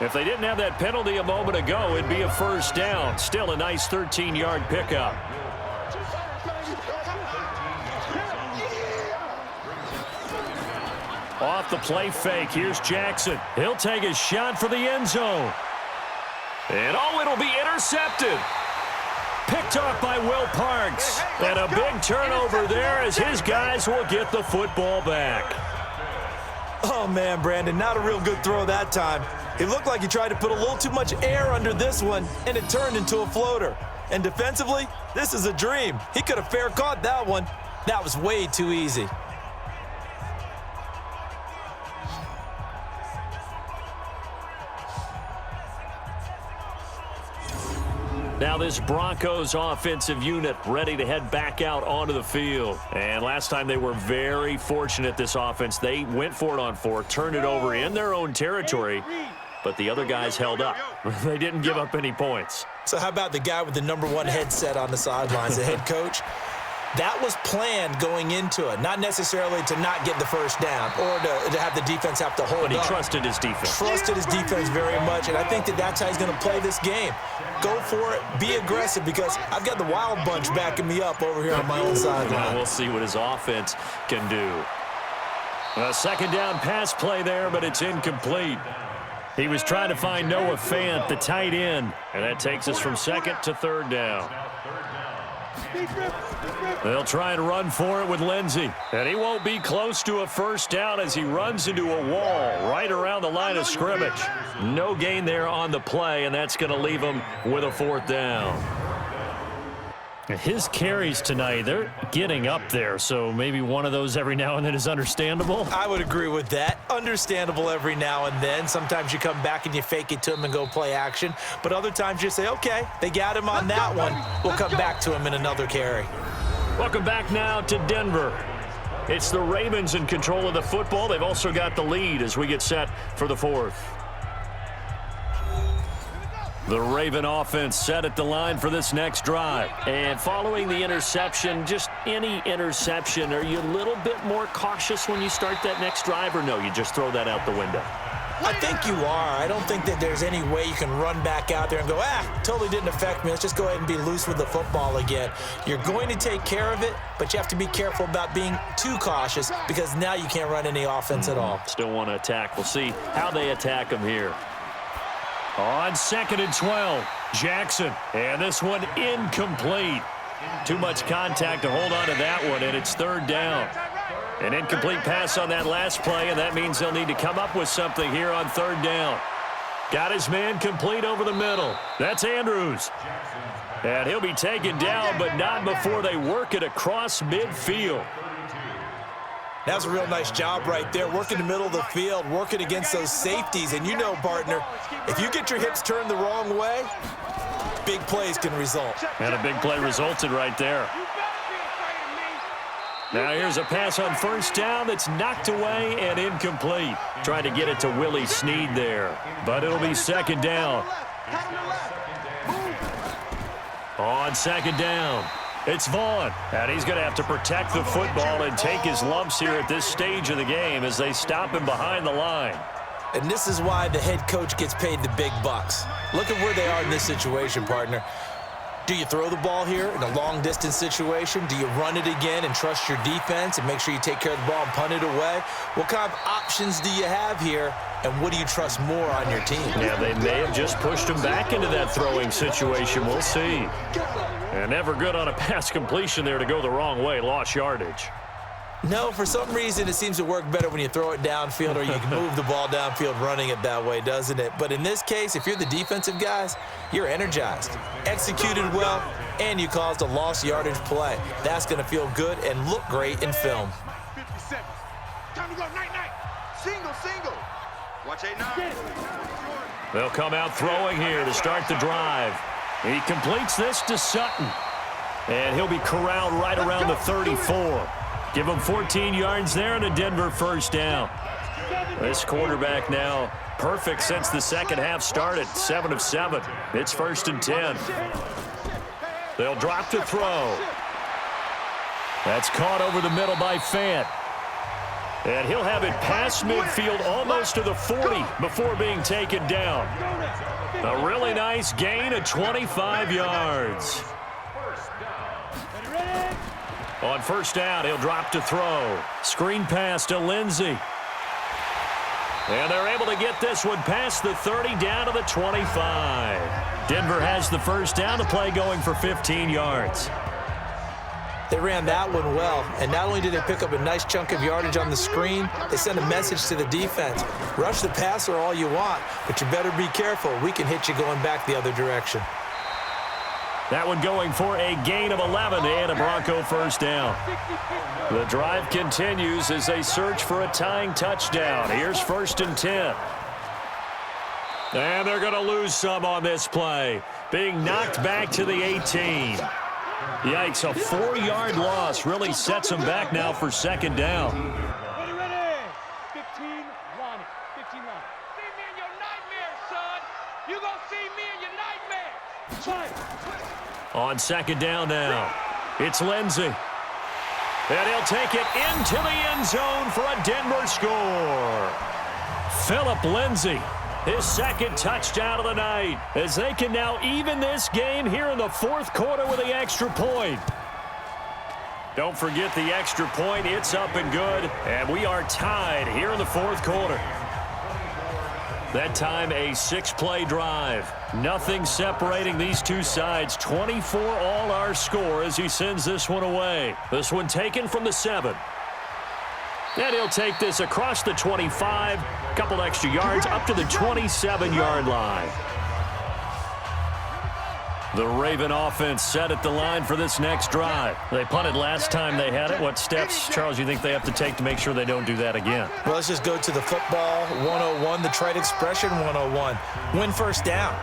If they didn't have that penalty a moment ago, it'd be a first down. Still a nice 13-yard pickup. Off the play fake, here's Jackson. He'll take a shot for the end zone. And it'll be intercepted. Picked off by Will Parks. And a big turnover there as his guys will get the football back. Oh, man, Brandon, not a real good throw that time. It looked like he tried to put a little too much air under this one, and it turned into a floater. And defensively, this is a dream. He could have fair caught that one. That was way too easy. Now this Broncos offensive unit ready to head back out onto the field. And last time they were very fortunate, this offense. They went for it on 4, turned it over in their own territory, but the other guys held up. They didn't give up any points. So how about the guy with the #1 headset on the sidelines, the head coach? That was planned going into it, not necessarily to not get the first down or to have the defense have to hold up. But he trusted his defense. Trusted his defense very much, and I think that's how he's going to play this game. Go for it, be aggressive, because I've got the wild bunch backing me up over here on my own sideline. We'll see what his offense can do. A 2nd down pass play there, but it's incomplete. He was trying to find Noah Fant, the tight end, and that takes us from 2nd to 3rd down. They'll try and run for it with Lindsey. And he won't be close to a first down as he runs into a wall right around the line of scrimmage. No gain there on the play, and that's going to leave him with a 4th down. His carries tonight, they're getting up there, so maybe one of those every now and then is understandable. I would agree with that. Understandable every now and then. Sometimes you come back and you fake it to him and go play action. But other times you say, okay, they got him on that one. We'll come back to him in another carry. Welcome back now to Denver. It's the Ravens in control of the football. They've also got the lead as we get set for the 4th. The Raven offense set at the line for this next drive. And following the interception, just any interception, are you a little bit more cautious when you start that next drive, or no, you just throw that out the window? I think you are. I don't think that there's any way you can run back out there and go, totally didn't affect me. Let's just go ahead and be loose with the football again. You're going to take care of it, but you have to be careful about being too cautious because now you can't run any offense at all. Still want to attack. We'll see how they attack them here. On 2nd and 12, Jackson. And this one incomplete. Too much contact to hold on to that one, and it's 3rd down. An incomplete pass on that last play, and that means they'll need to come up with something here on 3rd down. Got his man complete over the middle. That's Andrews. And he'll be taken down, but not before they work it across midfield. That's a real nice job right there, working the middle of the field, working against those safeties. And you know, partner, if you get your hips turned the wrong way, big plays can result. And a big play resulted right there. Now here's a pass on 1st down that's knocked away and incomplete. Trying to get it to Willie Snead there, but it'll be 2nd down. On 2nd down, it's Vaughn, and he's going to have to protect the football and take his lumps here at this stage of the game as they stop him behind the line. And this is why the head coach gets paid the big bucks. Look at where they are in this situation, partner. Do you throw the ball here in a long-distance situation? Do you run it again and trust your defense and make sure you take care of the ball and punt it away? What kind of options do you have here, and what do you trust more on your team? Yeah, they may have just pushed him back into that throwing situation. We'll see. And never good on a pass completion there to go the wrong way. Lost yardage. No, for some reason, it seems to work better when you throw it downfield or you can move the ball downfield running it that way, doesn't it? But in this case, if you're the defensive guys, you're energized, executed well, and you caused a lost yardage play. That's going to feel good and look great in film. 57. Time to go, night. Single. Watch 8-9. They'll come out throwing here to start the drive. He completes this to Sutton. And he'll be corralled right around the 34. Give him 14 yards there and a Denver 1st down. This quarterback now perfect since the second half started. 7 of 7. It's 1st and 10. They'll drop to throw. That's caught over the middle by Fant. And he'll have it past midfield almost to the 40 before being taken down. A really nice gain of 25 yards. On 1st down, he'll drop to throw. Screen pass to Lindsey. And they're able to get this one past the 30 down to the 25. Denver has the 1st down, the play going for 15 yards. They ran that one well, and not only did they pick up a nice chunk of yardage on the screen, they sent a message to the defense. Rush the passer all you want, but you better be careful. We can hit you going back the other direction. That one going for a gain of 11 and a Bronco 1st down. The drive continues as they search for a tying touchdown. Here's 1st and 10. And they're going to lose some on this play. Being knocked back to the 18. Yikes, a 4-yard loss really sets them back now for 2nd down. Ready. 15 line. See me in your nightmares, son. You gonna see me in your nightmares. On 2nd down now, it's Lindsey. And he'll take it into the end zone for a Denver score. Philip Lindsey, his 2nd touchdown of the night, as they can now even this game here in the 4th quarter with the extra point. Don't forget the extra point. It's up and good, and we are tied here in the 4th quarter. That time a 6-play drive. Nothing separating these two sides. 24 all our score as he sends this one away. This one taken from the 7. And he'll take this across the 25. Couple extra yards up to the 27-yard line. The Raven offense set at the line for this next drive. They punted last time they had it. What steps, Charles, you think they have to take to make sure they don't do that again? Well, let's just go to the football 101, the trite expression 101. Win 1st down.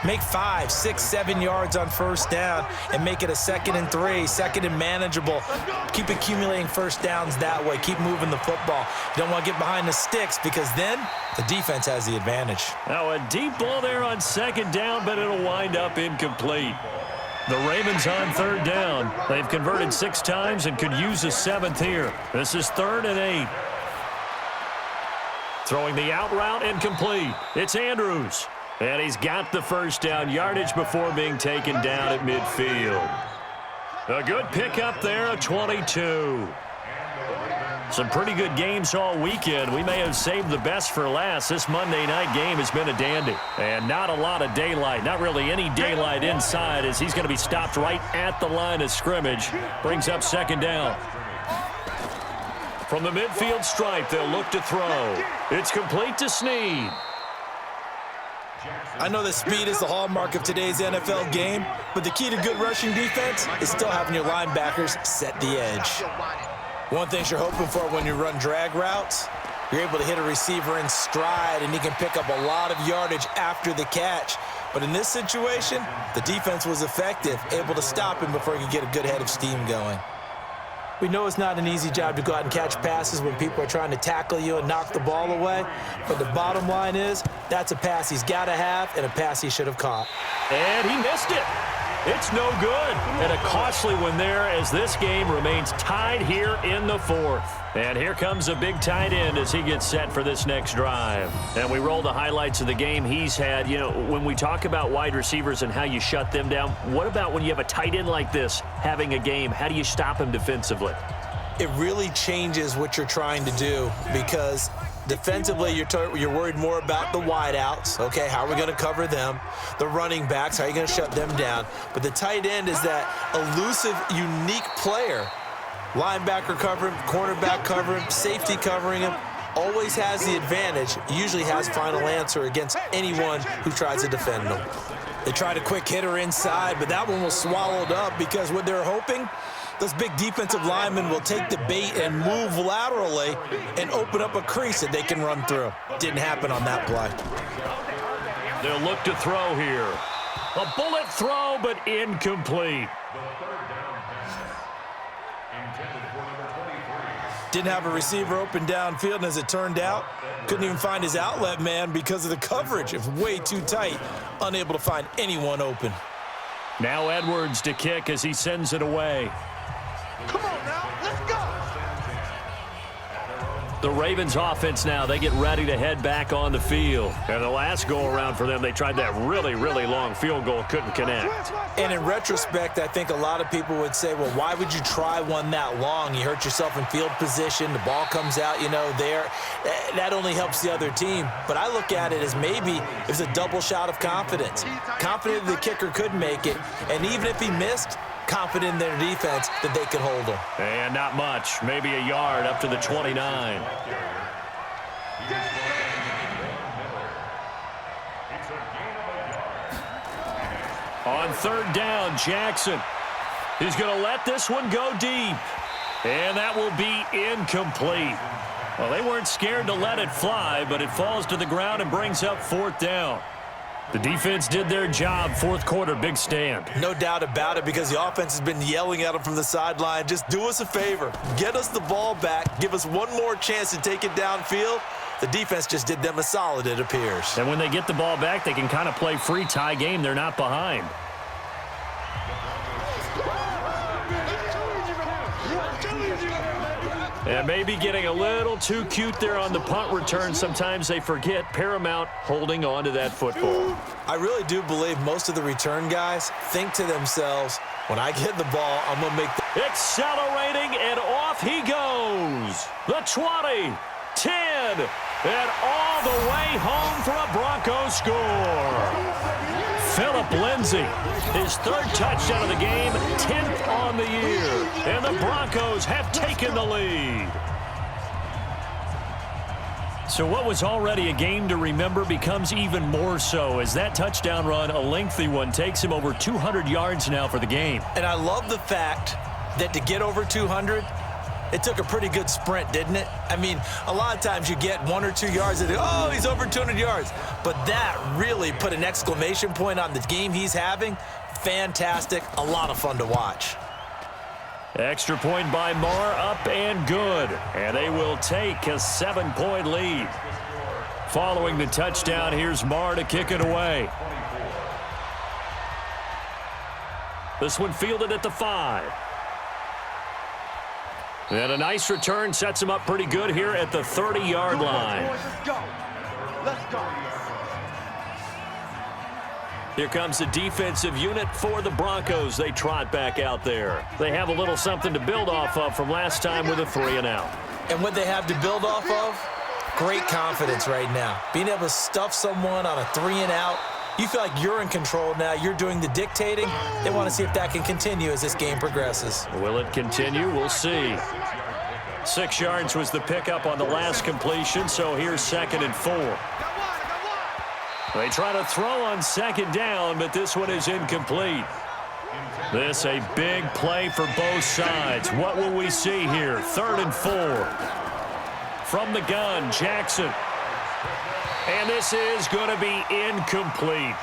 Make 5, 6, 7 yards on first down and make it a 2nd and 3, 2nd and manageable. Keep accumulating first downs that way. Keep moving the football. You don't want to get behind the sticks because then the defense has the advantage. Now a deep ball there on 2nd down, but it'll wind up incomplete. The Ravens on 3rd down. They've converted 6 times and could use a 7th here. This is 3rd and 8. Throwing the out route incomplete. It's Andrews. And he's got the first down yardage before being taken down at midfield. A good pickup there, a 22. Some pretty good games all weekend. We may have saved the best for last. This Monday night game has been a dandy. And not a lot of daylight, not really any daylight inside as he's going to be stopped right at the line of scrimmage. Brings up 2nd down. From the midfield stripe, they'll look to throw. It's complete to Snead. I know that speed is the hallmark of today's NFL game, but the key to good rushing defense is still having your linebackers set the edge. One thing you're hoping for when you run drag routes, you're able to hit a receiver in stride and he can pick up a lot of yardage after the catch. But in this situation, the defense was effective, able to stop him before he could get a good head of steam going. We know it's not an easy job to go out and catch passes when people are trying to tackle you and knock the ball away. But the bottom line is, that's a pass he's got to have and a pass he should have caught. And he missed it. It's no good. And a costly one there as this game remains tied here in the 4th. And here comes a big tight end as he gets set for this next drive. And we roll the highlights of the game he's had. You know, when we talk about wide receivers and how you shut them down, what about when you have a tight end like this having a game? How do you stop him defensively? It really changes what you're trying to do because defensively, you're worried more about the wideouts. Okay, how are we going to cover them? The running backs, how are you going to shut them down? But the tight end is that elusive, unique player. Linebacker covering, cornerback covering, safety covering him. Always has the advantage. Usually has final answer against anyone who tries to defend him. They tried a quick hitter inside, but that one was swallowed up because what they're hoping, those big defensive linemen will take the bait and move laterally and open up a crease that they can run through. Didn't happen on that play. They'll look to throw here. A bullet throw, but incomplete. Didn't have a receiver open downfield, and as it turned out, couldn't even find his outlet man because of the coverage. It was way too tight, unable to find anyone open. Now Edwards to kick as he sends it away. Come on now, let's go. The Ravens offense now, they get ready to head back on the field. And the last go-around for them, they tried that really, really long field goal, couldn't connect. And in retrospect, I think a lot of people would say, well, why would you try one that long? You hurt yourself in field position, the ball comes out, you know, there. That only helps the other team. But I look at it as maybe it was a double shot of confidence. Confident the kicker could make it, and even if he missed, confident in their defense that they could hold him. And not much, maybe a yard up to the 29. On 3rd down, Jackson. He's going to let this one go deep. And that will be incomplete. Well, they weren't scared to let it fly, but it falls to the ground and brings up 4th down. The defense did their job. 4th quarter, big stand. No doubt about it because the offense has been yelling at them from the sideline. Just do us a favor. Get us the ball back. Give us one more chance to take it downfield. The defense just did them a solid, it appears. And when they get the ball back, they can kind of play free tie game. They're not behind. And maybe getting a little too cute there on the punt return. Sometimes they forget paramount holding on to that football. I really do believe most of the return guys think to themselves, when I get the ball, I'm going to make the... Accelerating, and off he goes. The 20, 10, and all the way home for a Broncos score. Phillip Lindsay, his 3rd touchdown of the game, 10th on the year. And the Broncos have taken the lead. So what was already a game to remember becomes even more so as that touchdown run, a lengthy one, takes him over 200 yards now for the game. And I love the fact that to get over 200, It took a pretty good sprint, didn't it? I mean, a lot of times you get 1 or 2 yards and, oh, he's over 200 yards. But that really put an exclamation point on the game he's having. Fantastic. A lot of fun to watch. Extra point by Marr, up and good. And they will take a 7-point lead. Following the touchdown, here's Marr to kick it away. This one fielded at the 5. And a nice return sets him up pretty good here at the 30-yard line. Let's go. Let's go. Here comes the defensive unit for the Broncos. They trot back out there. They have a little something to build off of from last time with a 3-and-out. And what they have to build off of? Great confidence right now. Being able to stuff someone on a 3-and-out. You feel like you're in control now. You're doing the dictating. They want to see if that can continue as this game progresses. Will it continue? We'll see. 6 yards was the pickup on the last completion, so here's 2nd and 4. They try to throw on 2nd down, but this one is incomplete. This a big play for both sides. What will we see here? 3rd and 4. From the gun, Jackson. And this is going to be incomplete.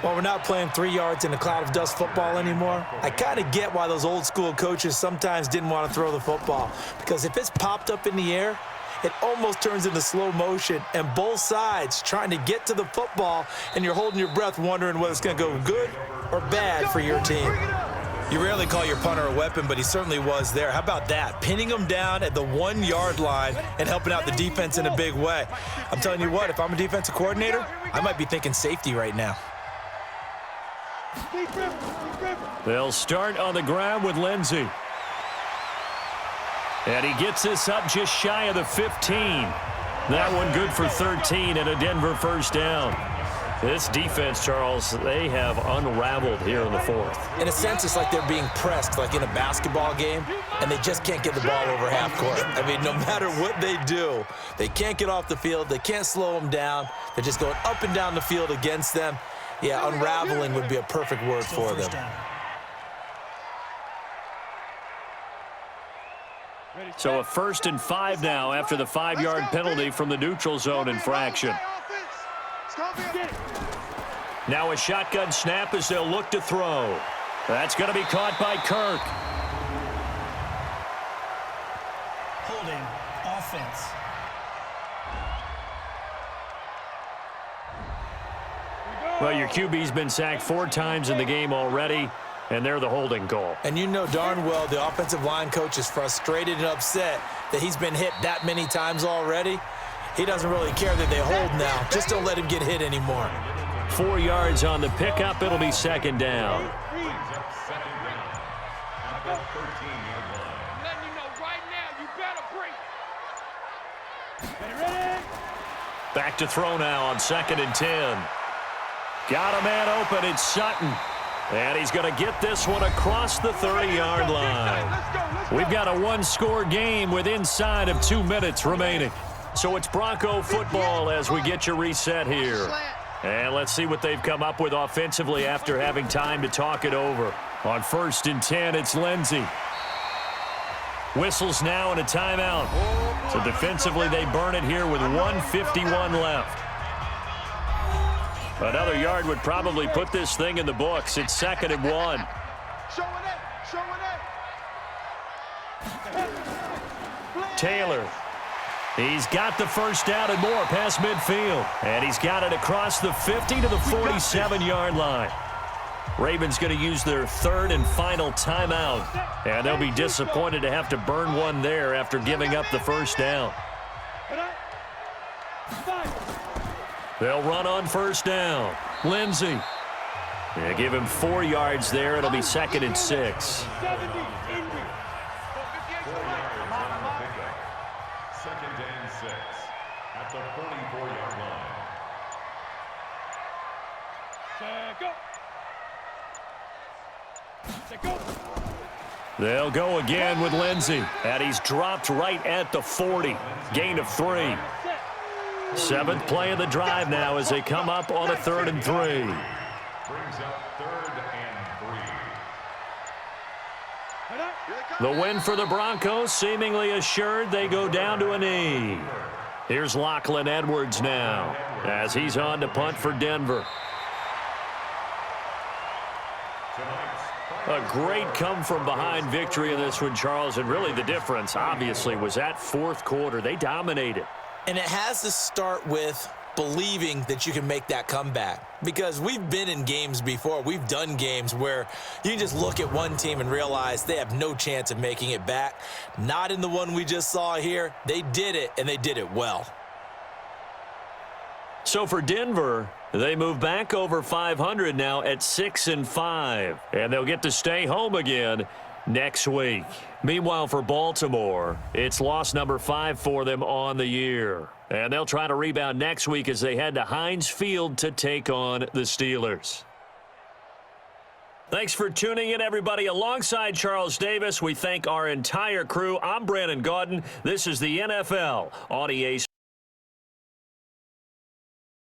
Well, we're not playing 3 yards in a cloud of dust football anymore. I kind of get why those old school coaches sometimes didn't want to throw the football. Because if it's popped up in the air, it almost turns into slow motion. And both sides trying to get to the football, and you're holding your breath wondering whether it's going to go good or bad for your team. You rarely call your punter a weapon, but he certainly was there. How about that? Pinning him down at the 1-yard line and helping out the defense in a big way. I'm telling you what, if I'm a defensive coordinator, I might be thinking safety right now. They'll start on the ground with Lindsey. And he gets this up just shy of the 15. That one good for 13 and a Denver first down. This defense, Charles, they have unraveled here in the 4th. In a sense, it's like they're being pressed, like in a basketball game, and they just can't get the ball over half court. I mean, no matter what they do, they can't get off the field. They can't slow them down. They're just going up and down the field against them. Yeah, unraveling would be a perfect word for them. So a 1st and 5 now after the 5-yard penalty from the neutral zone infraction. Now a shotgun snap as they'll look to throw. That's going to be caught by Kirk. Holding offense. Well, your QB's been sacked 4 times in the game already, and they're the holding call. And you know darn well the offensive line coach is frustrated and upset that he's been hit that many times already. He doesn't really care that they hold now. Just don't let him get hit anymore. 4 yards on the pickup. It'll be 2nd down. Back to throw now on 2nd and 10. Got a man open. It's Sutton. And he's going to get this one across the 30-yard line. We've got a 1-score game with inside of 2 minutes remaining. So it's Bronco football as we get you reset here. And let's see what they've come up with offensively after having time to talk it over. On 1st and 10, it's Lindsey. Whistles now and a timeout. So defensively, they burn it here with 1:51 left. Another yard would probably put this thing in the books. It's 2nd and 1. Taylor. He's got the first down and more past midfield. And he's got it across the 50 to the 47-yard line. Ravens going to use their 3rd and final timeout. And they'll be disappointed to have to burn one there after giving up the first down. They'll run on 1st down. Lindsey. They give him 4 yards there. It'll be 2nd and 6. At the 44-yard line. They'll go again with Lindsey. And he's dropped right at the 40. Gain of 3. 7th play of the drive now as they come up on a 3rd and 3. Brings up 3rd and 3. The win for the Broncos, seemingly assured. They go down to a knee. Here's Lachlan Edwards now as he's on to punt for Denver. A great come-from-behind victory in this one, Charles, and really the difference, obviously, was that fourth quarter. They dominated. And it has to start with believing that you can make that comeback, because we've been in games before. We've done games where you can just look at one team and realize they have no chance of making it back. Not in the one we just saw here. They did it, and they did it well. So for Denver, they move back over 500 now at 6-5, and they'll get to stay home again next week. Meanwhile, for Baltimore, it's loss number 5 for them on the year, and they'll try to rebound next week as they head to Heinz Field to take on the Steelers. Thanks for tuning in, everybody. Alongside Charles Davis, we thank our entire crew. I'm Brandon Gaudin. This is the NFL on EA Sports.